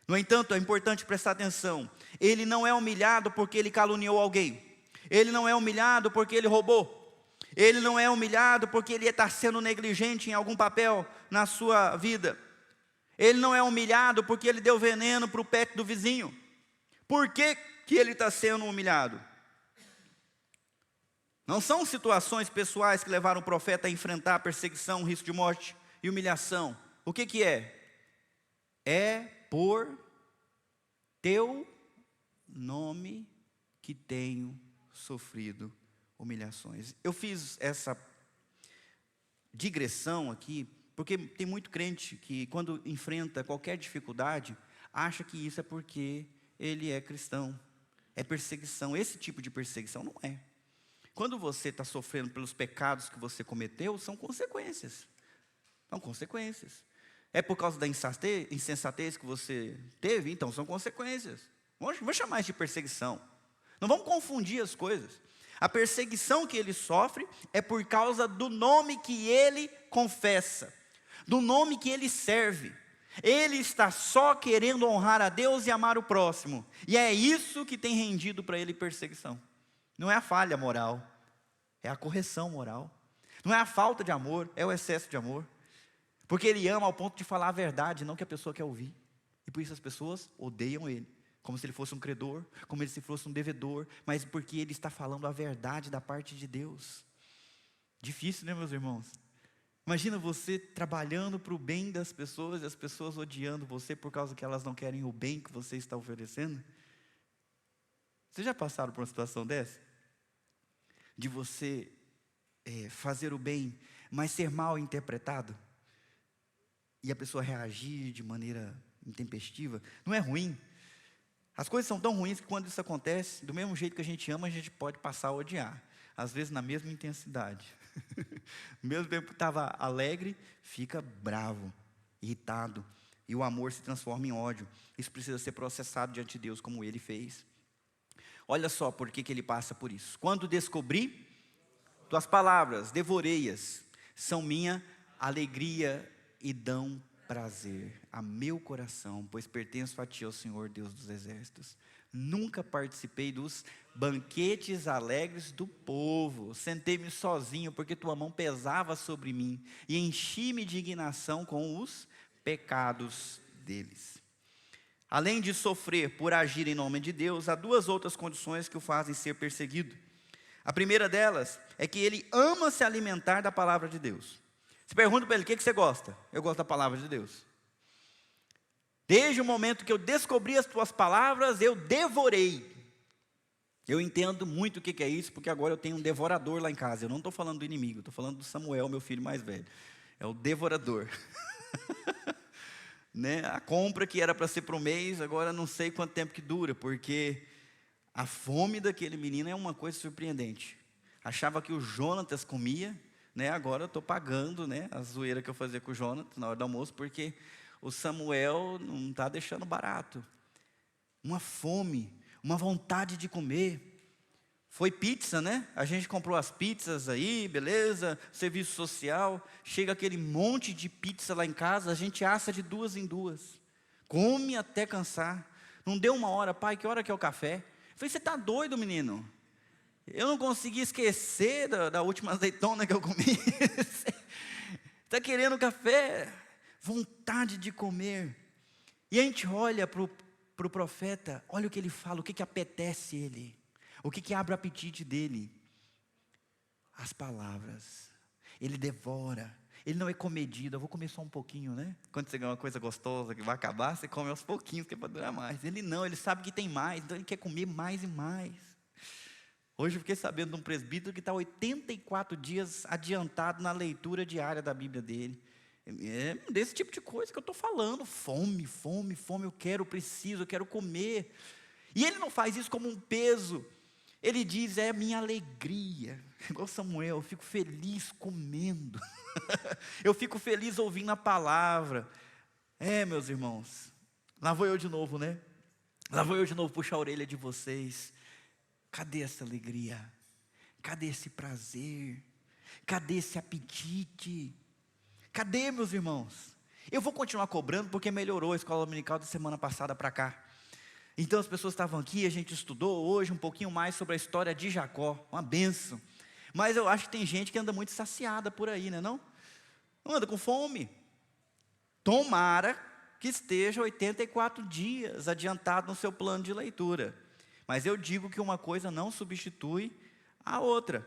No entanto, é importante prestar atenção. Ele não é humilhado porque ele caluniou alguém. Ele não é humilhado porque ele roubou. Ele não é humilhado porque ele está sendo negligente em algum papel na sua vida. Ele não é humilhado porque ele deu veneno para o pet do vizinho. Por que ele está sendo humilhado? Não são situações pessoais que levaram o profeta a enfrentar perseguição, risco de morte e humilhação. O que é? É por teu nome que tenho sofrido humilhações. Eu fiz essa digressão aqui, porque tem muito crente que quando enfrenta qualquer dificuldade, acha que isso é porque ele é cristão. É perseguição. Esse tipo de perseguição não é. Quando você está sofrendo pelos pecados que você cometeu, são consequências. São consequências. É por causa da insensatez que você teve? Então são consequências. Vamos chamar isso de perseguição. Não vamos confundir as coisas. A perseguição que ele sofre é por causa do nome que ele confessa, do nome que ele serve. Ele está só querendo honrar a Deus e amar o próximo. E é isso que tem rendido para ele perseguição. Não é a falha moral, é a correção moral. Não é a falta de amor, é o excesso de amor. Porque ele ama ao ponto de falar a verdade, não que a pessoa quer ouvir. E por isso as pessoas odeiam ele. Como se ele fosse um credor, como se ele fosse um devedor. Mas porque ele está falando a verdade da parte de Deus. Difícil, né, meus irmãos? Imagina você trabalhando para o bem das pessoas e as pessoas odiando você por causa que elas não querem o bem que você está oferecendo. Vocês já passaram por uma situação dessa? De você fazer o bem, mas ser mal interpretado? E a pessoa reagir de maneira intempestiva? Não é ruim? As coisas são tão ruins que quando isso acontece, do mesmo jeito que a gente ama, a gente pode passar a odiar. Às vezes na mesma intensidade. Mesmo tempo que estava alegre, fica bravo, irritado. E o amor se transforma em ódio. Isso precisa ser processado diante de Deus, como ele fez. Olha só por que ele passa por isso. Quando descobri, tuas palavras, devorei-as, são minha alegria e dão prazer a meu coração, pois pertenço a ti, ó Senhor Deus dos exércitos. Nunca participei dos banquetes alegres do povo, sentei-me sozinho, porque tua mão pesava sobre mim, e enchi-me de indignação com os pecados deles. Além de sofrer por agir em nome de Deus, há duas outras condições que o fazem ser perseguido. A primeira delas é que ele ama se alimentar da palavra de Deus. Você pergunta para ele, o que você gosta? Eu gosto da palavra de Deus. Desde o momento que eu descobri as tuas palavras, eu devorei. Eu entendo muito o que é isso, porque agora eu tenho um devorador lá em casa. Eu não estou falando do inimigo, estou falando do Samuel, meu filho mais velho. É o devorador. Né? A compra que era para ser para um mês, agora não sei quanto tempo que dura, porque a fome daquele menino é uma coisa surpreendente. Achava que o Jonatas comia, né? Agora eu estou pagando, né, a zoeira que eu fazia com o Jonatas na hora do almoço, porque o Samuel não está deixando barato. Uma fome, uma vontade de comer. Foi pizza, né? A gente comprou as pizzas aí, beleza, serviço social. Chega aquele monte de pizza lá em casa, a gente assa de 2 em 2. Come até cansar. Não deu uma hora, pai, que hora que é o café? Eu falei, você está doido, menino? Eu não consegui esquecer da última azeitona que eu comi. Está querendo café? Vontade de comer. E a gente olha para o profeta, olha o que ele fala, o que apetece ele. O que abre o apetite dele? As palavras. Ele devora. Ele não é comedido. Eu vou comer só um pouquinho, né? Quando você ganha uma coisa gostosa que vai acabar, você come aos pouquinhos, que é para durar mais. Ele não, ele sabe que tem mais, então ele quer comer mais e mais. Hoje eu fiquei sabendo de um presbítero que está 84 dias adiantado na leitura diária da Bíblia dele. É desse tipo de coisa que eu estou falando. Fome, fome, fome, eu quero, eu preciso, eu quero comer. E ele não faz isso como um peso. Ele diz, é minha alegria. Igual Samuel, eu fico feliz comendo. Eu fico feliz ouvindo a palavra. Meus irmãos, lá vou eu de novo, né? Lá vou eu de novo puxar a orelha de vocês. Cadê essa alegria? Cadê esse prazer? Cadê esse apetite? Cadê, meus irmãos? Eu vou continuar cobrando porque melhorou a escola dominical da semana passada para cá. Então as pessoas estavam aqui, a gente estudou hoje um pouquinho mais sobre a história de Jacó, uma bênção. Mas eu acho que tem gente que anda muito saciada por aí, né não? Não anda com fome. Tomara que esteja 84 dias adiantado no seu plano de leitura. Mas eu digo que uma coisa não substitui a outra.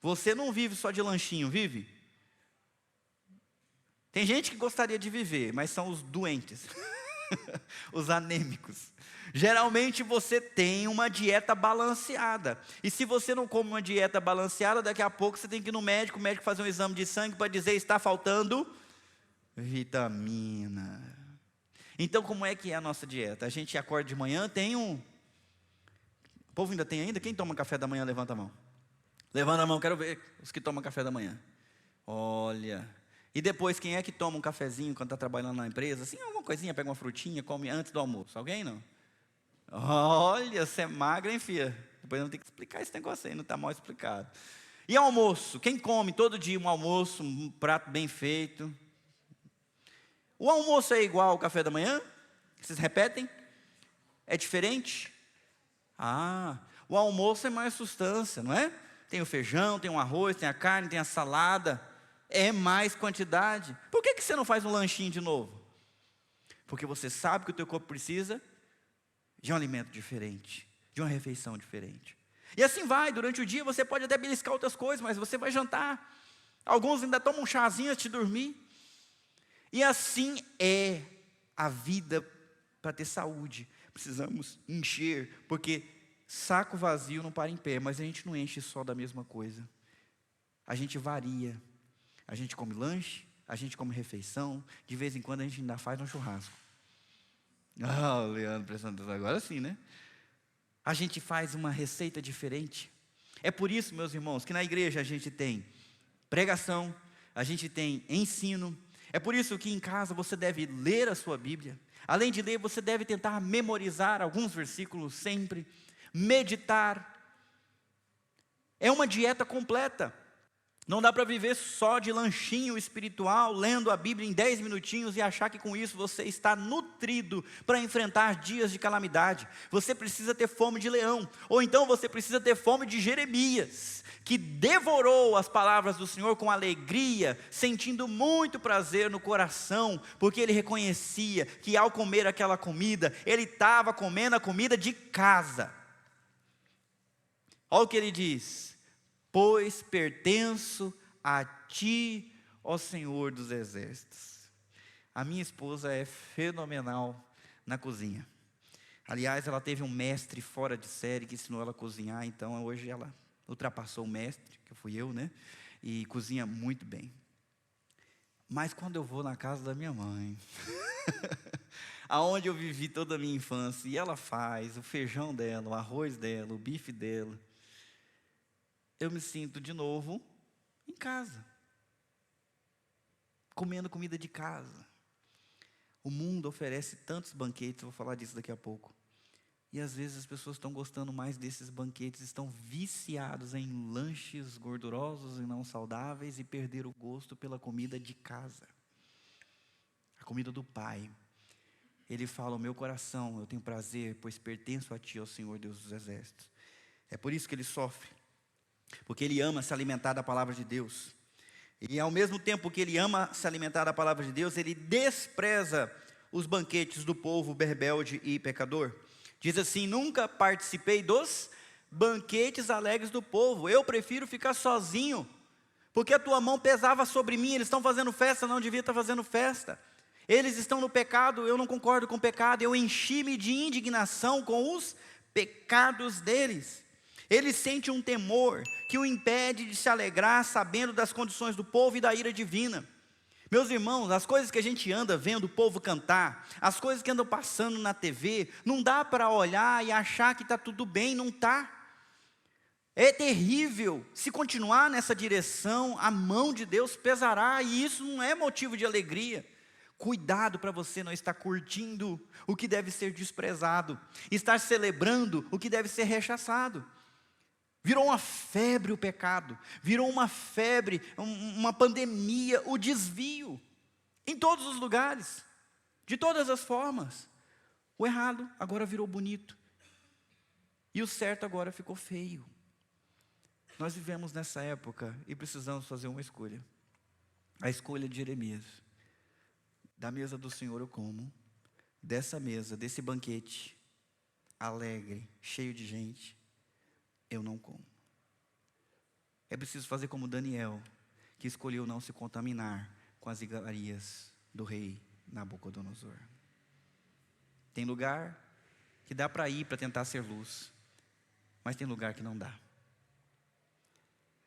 Você não vive só de lanchinho, vive? Tem gente que gostaria de viver, mas são os doentes, os anêmicos. Geralmente você tem uma dieta balanceada. E se você não come uma dieta balanceada, daqui a pouco você tem que ir no médico, o médico fazer um exame de sangue para dizer está faltando vitamina. Então como é que é a nossa dieta? A gente acorda de manhã, tem um... O povo ainda tem ainda? Quem toma café da manhã, levanta a mão. Levanta a mão, quero ver os que tomam café da manhã. Olha... E depois, quem é que toma um cafezinho quando está trabalhando na empresa? Assim, alguma coisinha, pega uma frutinha, come antes do almoço. Alguém não? Olha, você é magra, hein, filha? Depois eu vou ter que explicar esse negócio aí, não está mal explicado. E almoço? Quem come todo dia um almoço, um prato bem feito? O almoço é igual ao café da manhã? Vocês repetem? É diferente? O almoço é mais substância, não é? Tem o feijão, tem o arroz, tem a carne, tem a salada. É mais quantidade. Por que você não faz um lanchinho de novo? Porque você sabe que o teu corpo precisa de um alimento diferente, de uma refeição diferente. E assim vai, durante o dia você pode até beliscar outras coisas, mas você vai jantar. Alguns ainda tomam um chazinho antes de dormir. E assim é a vida para ter saúde. Precisamos encher, porque saco vazio não para em pé, mas a gente não enche só da mesma coisa. A gente varia. A gente come lanche, a gente come refeição, de vez em quando a gente ainda faz um churrasco. Leandro, prestando atenção agora sim, né? A gente faz uma receita diferente. É por isso, meus irmãos, que na igreja a gente tem pregação, a gente tem ensino. É por isso que em casa você deve ler a sua Bíblia. Além de ler, você deve tentar memorizar alguns versículos sempre. meditar. É uma dieta completa. Não dá para viver só de lanchinho espiritual, lendo a Bíblia em 10 minutinhos e achar que com isso você está nutrido para enfrentar dias de calamidade. Você precisa ter fome de leão, ou então você precisa ter fome de Jeremias, que devorou as palavras do Senhor com alegria, sentindo muito prazer no coração, porque ele reconhecia que ao comer aquela comida, ele estava comendo a comida de casa. Olha o que ele diz: pois pertenço a ti, ó Senhor dos exércitos. A minha esposa é fenomenal na cozinha. Aliás, ela teve um mestre fora de série que ensinou ela a cozinhar, então hoje ela ultrapassou o mestre, que fui eu, né? E cozinha muito bem. Mas quando eu vou na casa da minha mãe, aonde eu vivi toda a minha infância, e ela faz o feijão dela, o arroz dela, o bife dela, eu me sinto de novo em casa, comendo comida de casa. O mundo oferece tantos banquetes, eu vou falar disso daqui a pouco. E às vezes as pessoas estão gostando mais desses banquetes, estão viciados em lanches gordurosos e não saudáveis e perderam o gosto pela comida de casa. A comida do Pai. Ele fala: o meu coração, eu tenho prazer, pois pertenço a ti, ó Senhor Deus dos exércitos. É por isso que ele sofre. Porque ele ama se alimentar da palavra de Deus. E ao mesmo tempo que ele ama se alimentar da palavra de Deus, ele despreza os banquetes do povo rebelde e pecador. Diz assim: nunca participei dos banquetes alegres do povo. Eu prefiro ficar sozinho, porque a tua mão pesava sobre mim. Eles estão fazendo festa, não devia estar fazendo festa. Eles estão no pecado, eu não concordo com o pecado. Eu enchi-me de indignação com os pecados deles. Ele sente um temor que o impede de se alegrar, sabendo das condições do povo e da ira divina. Meus irmãos, as coisas que a gente anda vendo o povo cantar, as coisas que andam passando na TV, não dá para olhar e achar que está tudo bem, não está. É terrível. Se continuar nessa direção, a mão de Deus pesará, e isso não é motivo de alegria. Cuidado para você não estar curtindo o que deve ser desprezado, estar celebrando o que deve ser rechaçado. Virou uma febre o pecado, virou uma febre, uma pandemia, o desvio, em todos os lugares, de todas as formas. O errado agora virou bonito, e o certo agora ficou feio. Nós vivemos nessa época e precisamos fazer uma escolha. A escolha de Jeremias: da mesa do Senhor eu como, dessa mesa, desse banquete alegre, cheio de gente, eu não como. É preciso fazer como Daniel, que escolheu não se contaminar com as iguarias do rei Nabucodonosor. Tem lugar que dá para ir para tentar ser luz, mas tem lugar que não dá.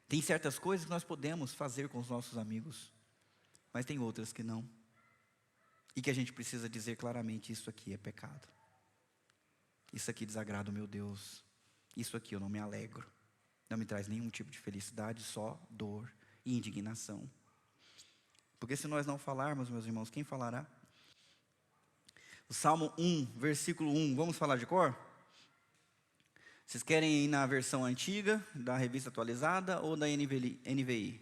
Tem certas coisas que nós podemos fazer com os nossos amigos, mas tem outras que não. E que a gente precisa dizer claramente: isso aqui é pecado. Isso aqui desagrada o meu Deus. Isso aqui eu não me alegro. Não me traz nenhum tipo de felicidade, só dor e indignação. Porque se nós não falarmos, meus irmãos, quem falará? O Salmo 1, versículo 1, vamos falar de cor? Vocês querem ir na versão antiga, da revista atualizada, ou da NVI?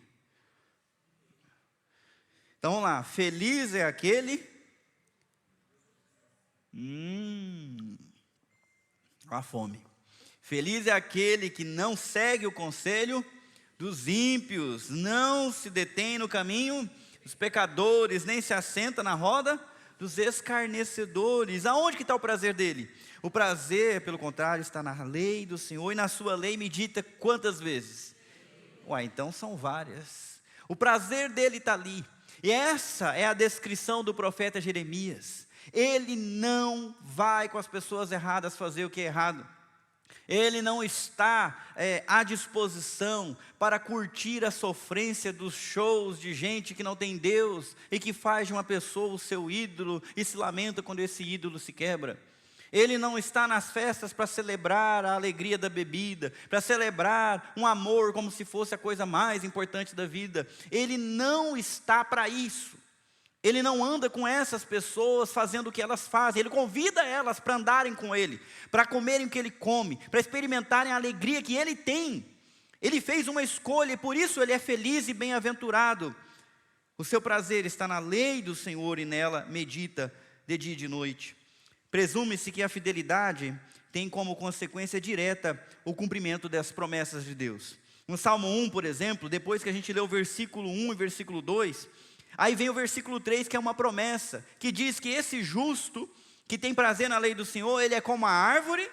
Então vamos lá. Feliz é aquele... a fome. Feliz é aquele que não segue o conselho dos ímpios, não se detém no caminho dos pecadores, nem se assenta na roda dos escarnecedores. Aonde que está o prazer dele? O prazer, pelo contrário, está na lei do Senhor, e na sua lei medita quantas vezes? Então são várias. O prazer dele está ali. E essa é a descrição do profeta Jeremias. Ele não vai com as pessoas erradas fazer o que é errado. Ele não está à disposição para curtir a sofrência dos shows de gente que não tem Deus e que faz de uma pessoa o seu ídolo e se lamenta quando esse ídolo se quebra. Ele não está nas festas para celebrar a alegria da bebida, para celebrar um amor como se fosse a coisa mais importante da vida. Ele não está para isso. Ele não anda com essas pessoas fazendo o que elas fazem. Ele convida elas para andarem com Ele, para comerem o que Ele come, para experimentarem a alegria que Ele tem. Ele fez uma escolha e por isso Ele é feliz e bem-aventurado. O seu prazer está na lei do Senhor e nela medita de dia e de noite. Presume-se que a fidelidade tem como consequência direta o cumprimento das promessas de Deus. No Salmo 1, por exemplo, depois que a gente lê o versículo 1 e versículo 2, aí vem o versículo 3, que é uma promessa, que diz que esse justo, que tem prazer na lei do Senhor, ele é como a árvore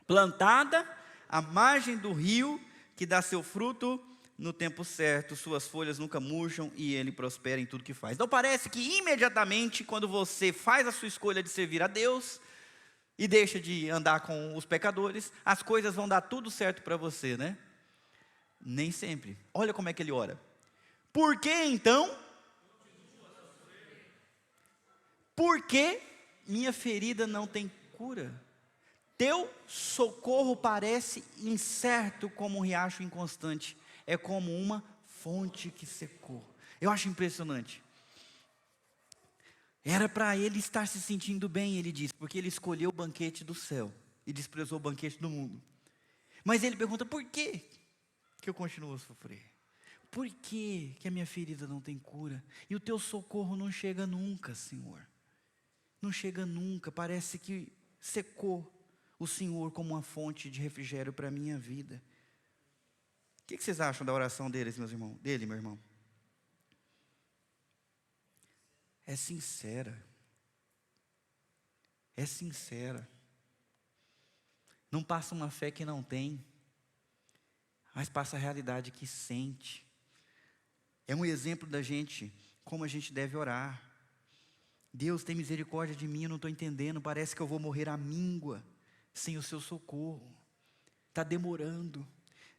plantada à margem do rio, que dá seu fruto no tempo certo, suas folhas nunca murcham e ele prospera em tudo que faz. Então parece que imediatamente, quando você faz a sua escolha de servir a Deus, e deixa de andar com os pecadores, as coisas vão dar tudo certo para você, né? Nem sempre. Olha como é que ele ora. Por que então? Por que minha ferida não tem cura? Teu socorro parece incerto como um riacho inconstante. É como uma fonte que secou. Eu acho impressionante. Era para ele estar se sentindo bem, ele diz, porque ele escolheu o banquete do céu e desprezou o banquete do mundo. Mas ele pergunta, por que eu continuo a sofrer? Por que a minha ferida não tem cura? E o teu socorro não chega nunca, Senhor. Não chega nunca, parece que secou o Senhor como uma fonte de refrigério para a minha vida. O que vocês acham da oração deles, meus irmãos? Dele, meu irmão? É sincera. É sincera. Não passa uma fé que não tem, mas passa a realidade que sente. É um exemplo da gente, como a gente deve orar. Deus tem misericórdia de mim, eu não estou entendendo, parece que eu vou morrer à míngua, sem o seu socorro. Está demorando,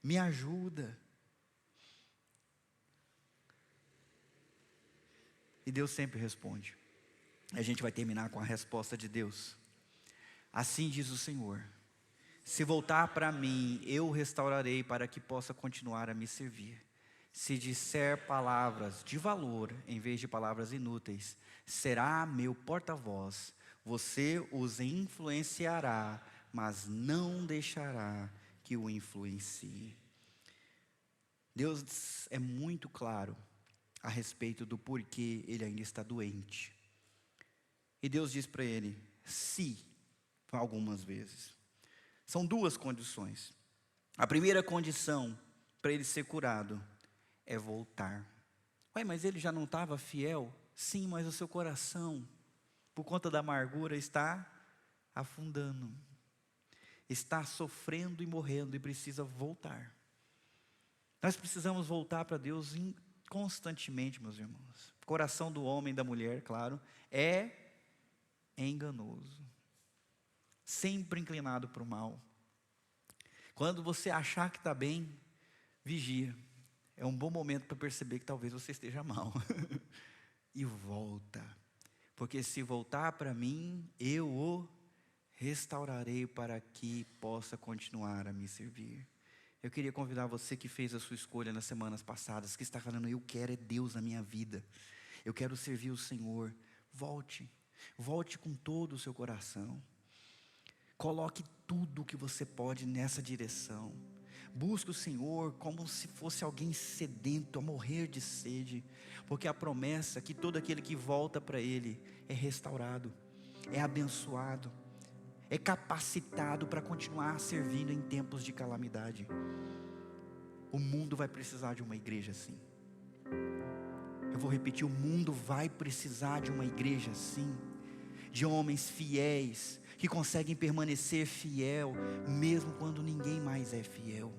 me ajuda. E Deus sempre responde. A gente vai terminar com a resposta de Deus. Assim diz o Senhor: se voltar para mim, eu o restaurarei para que possa continuar a me servir. Se disser palavras de valor, em vez de palavras inúteis, será meu porta-voz. Você os influenciará, mas não deixará que o influencie. Deus é muito claro a respeito do porquê ele ainda está doente. E Deus diz para ele, se, algumas vezes. São duas condições. A primeira condição para ele ser curado é voltar. Ué, mas ele já não estava fiel? Sim, mas o seu coração, por conta da amargura, está afundando. Está sofrendo e morrendo e precisa voltar. Nós precisamos voltar para Deus constantemente, meus irmãos. O coração do homem e da mulher, claro, é enganoso. Sempre inclinado para o mal. Quando você achar que está bem, vigia. É um bom momento para perceber que talvez você esteja mal. E volta. Porque se voltar para mim, eu o restaurarei para que possa continuar a me servir. Eu queria convidar você que fez a sua escolha nas semanas passadas, que está falando, eu quero é Deus na minha vida. Eu quero servir o Senhor. Volte. Volte com todo o seu coração. Coloque tudo o que você pode nessa direção. Busque o Senhor como se fosse alguém sedento, a morrer de sede. Porque a promessa é que todo aquele que volta para Ele é restaurado, é abençoado, é capacitado para continuar servindo em tempos de calamidade. O mundo vai precisar de uma igreja assim. Eu vou repetir, o mundo vai precisar de uma igreja assim. De homens fiéis, que conseguem permanecer fiel, mesmo quando ninguém mais é fiel.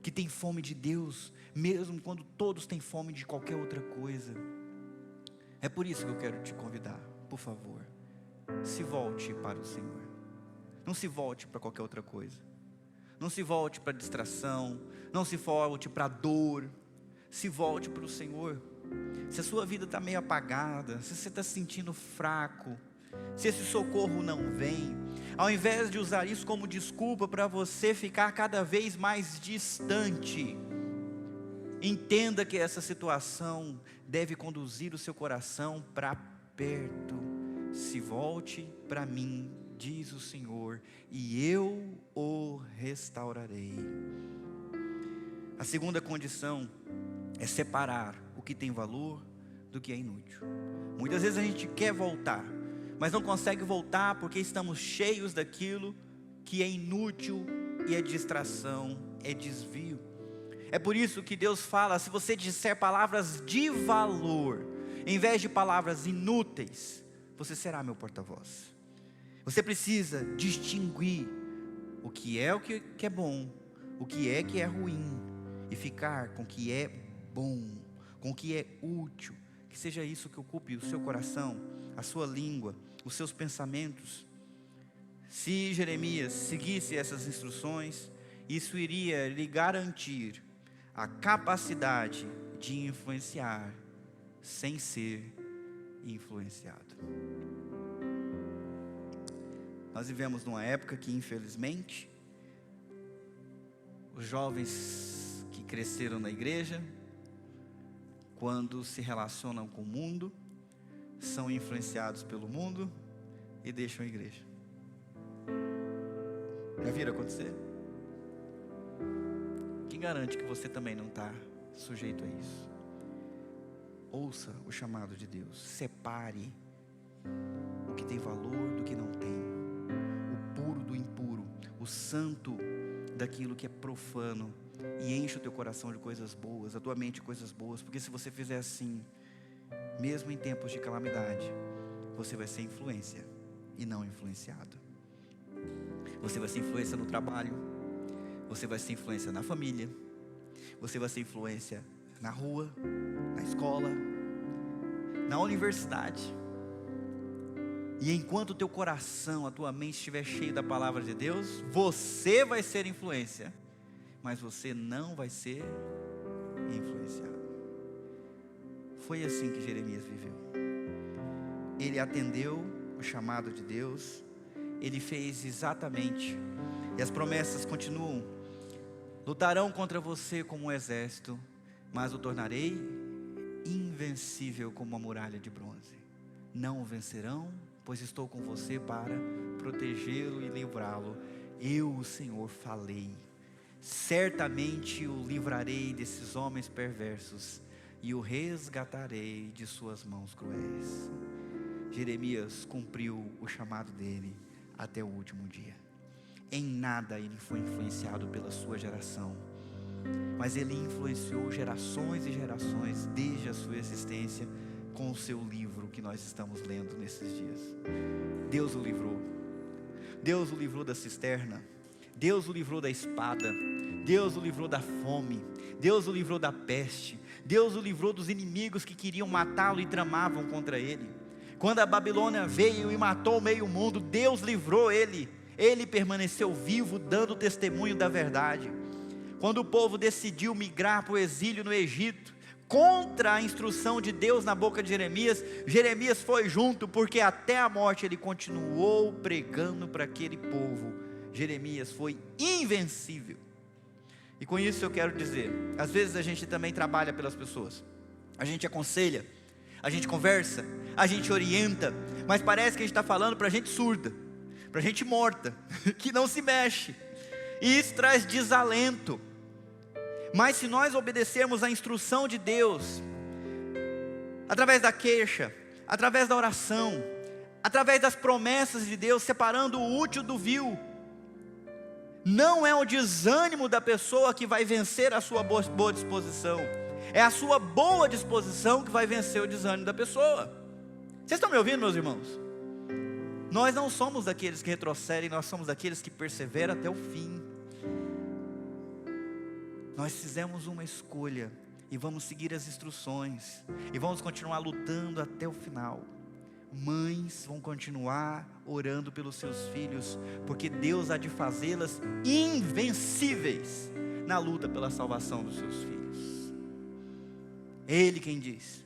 Que tem fome de Deus, mesmo quando todos têm fome de qualquer outra coisa. É por isso que eu quero te convidar, por favor, se volte para o Senhor. Não se volte para qualquer outra coisa. Não se volte para distração, não se volte para dor. Se volte para o Senhor. Se a sua vida está meio apagada, se você está se sentindo fraco, se esse socorro não vem, ao invés de usar isso como desculpa para você ficar cada vez mais distante, Entenda que essa situação deve conduzir o seu coração para perto. Se volte para mim, diz o Senhor, e eu o restaurarei. A segunda condição é separar o que tem valor do que é inútil. Muitas vezes a gente quer voltar, mas não consegue voltar porque estamos cheios daquilo que é inútil e é distração, é desvio. É por isso que Deus fala: se você disser palavras de valor, em vez de palavras inúteis, você será meu porta-voz. Você precisa distinguir o que é bom, o que é ruim, e ficar com o que é bom, com o que é útil. Que seja isso que ocupe o seu coração, a sua língua, os seus pensamentos. Se Jeremias seguisse essas instruções, isso iria lhe garantir a capacidade de influenciar sem ser influenciado. Nós vivemos numa época que, infelizmente, os jovens que cresceram na igreja, quando se relacionam com o mundo, são influenciados pelo mundo e deixam a igreja. Já viram acontecer? Quem garante que você também não está sujeito a isso? Ouça o chamado de Deus. Separe o que tem valor do que não tem, o puro do impuro, o santo daquilo que é profano, e enche o teu coração de coisas boas, a tua mente de coisas boas. Porque se você fizer assim, mesmo em tempos de calamidade, você vai ser influência e não influenciado. Você vai ser influência no trabalho, você vai ser influência na família, você vai ser influência na rua, na escola, na universidade. E enquanto o teu coração, a tua mente estiver cheio da palavra de Deus, você vai ser influência, mas você não vai ser influenciado. Foi assim que Jeremias viveu. Ele atendeu o chamado de Deus, ele fez exatamente, e as promessas continuam: lutarão contra você como um exército, mas o tornarei invencível como uma muralha de bronze. Não o vencerão, pois estou com você para protegê-lo e livrá-lo. Eu, o Senhor, falei. Certamente o livrarei desses homens perversos e o resgatarei de suas mãos cruéis. Jeremias cumpriu o chamado dele até o último dia. Em nada ele foi influenciado pela sua geração, mas ele influenciou gerações e gerações desde a sua existência com o seu livro que nós estamos lendo nesses dias. Deus o livrou. Deus o livrou da cisterna. Deus o livrou da espada. Deus o livrou da fome. Deus o livrou da peste. Deus o livrou dos inimigos que queriam matá-lo e tramavam contra ele. Quando a Babilônia veio e matou meio mundo, Deus livrou ele. Ele permaneceu vivo, dando testemunho da verdade. Quando o povo decidiu migrar para o exílio no Egito, contra a instrução de Deus na boca de Jeremias, Jeremias foi junto, porque até a morte ele continuou pregando para aquele povo. Jeremias foi invencível. E com isso eu quero dizer, às vezes a gente também trabalha pelas pessoas, a gente aconselha, a gente conversa, a gente orienta, mas parece que a gente está falando para gente surda, para gente morta, que não se mexe, e isso traz desalento. Mas se nós obedecermos à instrução de Deus, através da queixa, através da oração, através das promessas de Deus, separando o útil do vil, não é o desânimo da pessoa que vai vencer a sua boa disposição, é a sua boa disposição que vai vencer o desânimo da pessoa. Vocês estão me ouvindo, meus irmãos? Nós não somos daqueles que retrocedem, nós somos daqueles que perseveram até o fim. Nós fizemos uma escolha e vamos seguir as instruções e vamos continuar lutando até o final. Mães vão continuar orando pelos seus filhos, porque Deus há de fazê-las invencíveis na luta pela salvação dos seus filhos. Ele quem diz.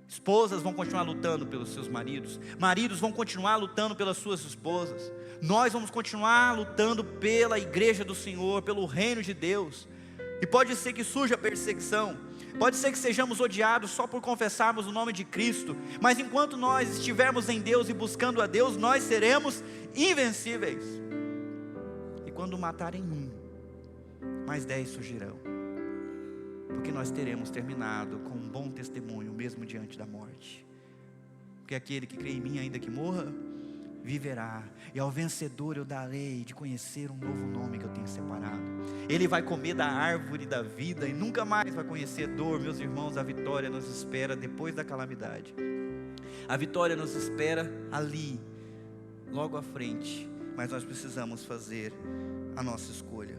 Esposas vão continuar lutando pelos seus maridos, maridos vão continuar lutando pelas suas esposas, nós vamos continuar lutando pela igreja do Senhor, pelo reino de Deus. E pode ser que surja perseguição, Pode ser que sejamos odiados só por confessarmos o nome de Cristo, mas enquanto nós estivermos em Deus e buscando a Deus, nós seremos invencíveis. E quando matarem um, mais 10 surgirão, porque nós teremos terminado com um bom testemunho, mesmo diante da morte. Porque aquele que crê em mim, ainda que morra, viverá. E ao vencedor eu darei de conhecer um novo nome que eu tenho separado. Ele vai comer da árvore da vida e nunca mais vai conhecer dor. Meus irmãos, a vitória nos espera depois da calamidade. A vitória nos espera ali, logo à frente. Mas nós precisamos fazer a nossa escolha.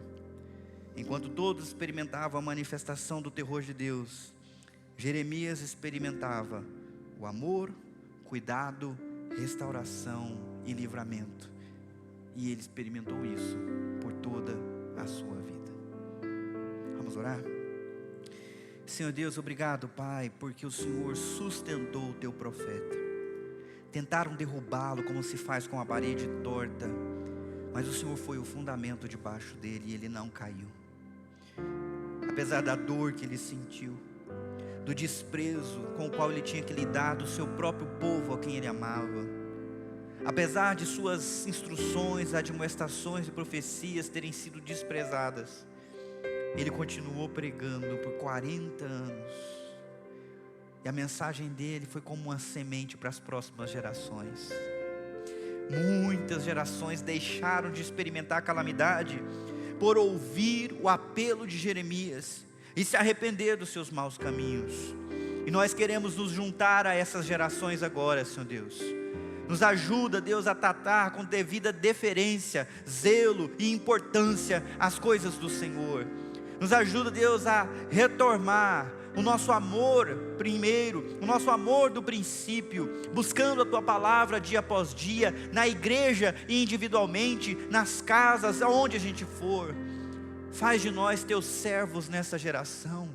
Enquanto todos experimentavam a manifestação do terror de Deus, Jeremias experimentava o amor, cuidado, restauração e livramento. E ele experimentou isso por toda a sua vida. Vamos orar? Senhor Deus, obrigado, Pai, porque o Senhor sustentou o teu profeta. Tentaram derrubá-lo como se faz com a parede torta, mas o Senhor foi o fundamento debaixo dele e ele não caiu. Apesar da dor que ele sentiu, do desprezo com o qual ele tinha que lidar do seu próprio povo a quem ele amava, apesar de suas instruções, admoestações e profecias terem sido desprezadas, ele continuou pregando por 40 anos, e a mensagem dele foi como uma semente para as próximas gerações. Muitas gerações deixaram de experimentar a calamidade por ouvir o apelo de Jeremias e se arrepender dos seus maus caminhos. E nós queremos nos juntar a essas gerações agora, Senhor Deus. Nos ajuda, Deus, a tratar com devida deferência, zelo e importância as coisas do Senhor. Nos ajuda, Deus, a retomar o nosso amor primeiro, o nosso amor do princípio, buscando a Tua palavra dia após dia, na igreja e individualmente, nas casas, aonde a gente for. Faz de nós Teus servos nessa geração,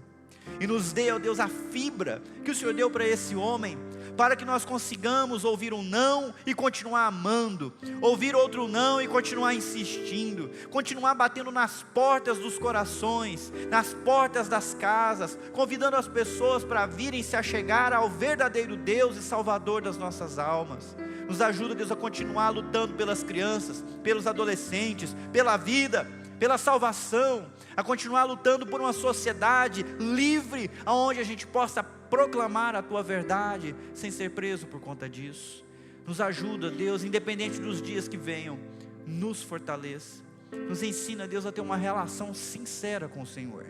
e nos dê, ó Deus, a fibra que o Senhor deu para esse homem, para que nós consigamos ouvir um não e continuar amando, ouvir outro não e continuar insistindo, continuar batendo nas portas dos corações, nas portas das casas, convidando as pessoas para virem se achegar ao verdadeiro Deus e Salvador das nossas almas. Nos ajuda, Deus, a continuar lutando pelas crianças, pelos adolescentes, pela vida, pela salvação, a continuar lutando por uma sociedade livre, onde a gente possa proclamar a Tua verdade, sem ser preso por conta disso. Nos ajuda, Deus, independente dos dias que venham, nos fortaleça, nos ensina, Deus, a ter uma relação sincera com o Senhor,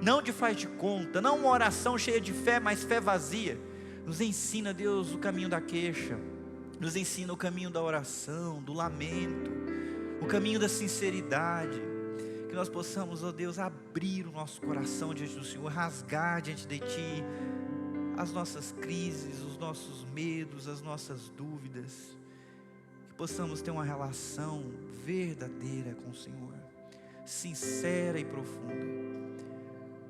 não de faz de conta, não uma oração cheia de fé, mas fé vazia. Nos ensina, Deus, o caminho da queixa, nos ensina o caminho da oração, do lamento, o caminho da sinceridade. Que nós possamos, ó Deus, abrir o nosso coração diante do Senhor, rasgar diante de Ti as nossas crises, os nossos medos, as nossas dúvidas. Que possamos ter uma relação verdadeira com o Senhor, sincera e profunda.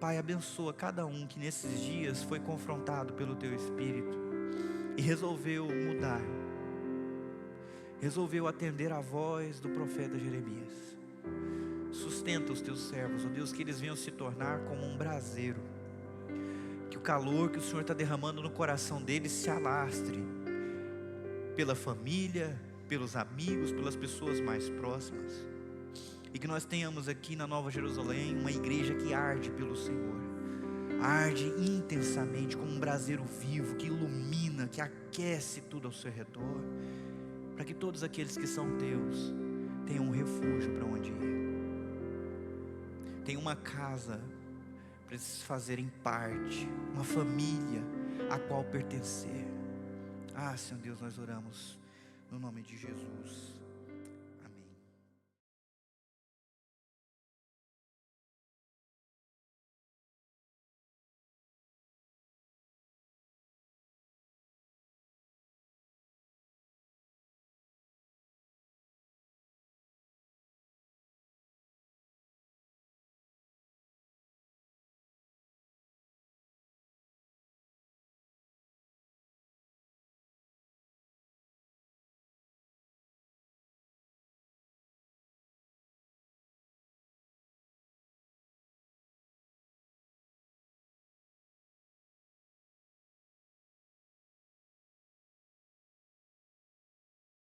Pai, abençoa cada um que nesses dias foi confrontado pelo Teu Espírito e resolveu mudar, resolveu atender a voz do profeta Jeremias. Sustenta os Teus servos, ó Deus, que eles venham se tornar como um braseiro, que o calor que o Senhor está derramando no coração deles se alastre pela família, pelos amigos, pelas pessoas mais próximas, e que nós tenhamos aqui na Nova Jerusalém uma igreja que arde pelo Senhor, arde intensamente como um braseiro vivo, que ilumina, que aquece tudo ao seu redor, para que todos aqueles que são Teus tenham um refúgio para onde ir, tenham uma casa para eles fazerem parte, uma família a qual pertencer. Senhor Deus, nós oramos no nome de Jesus.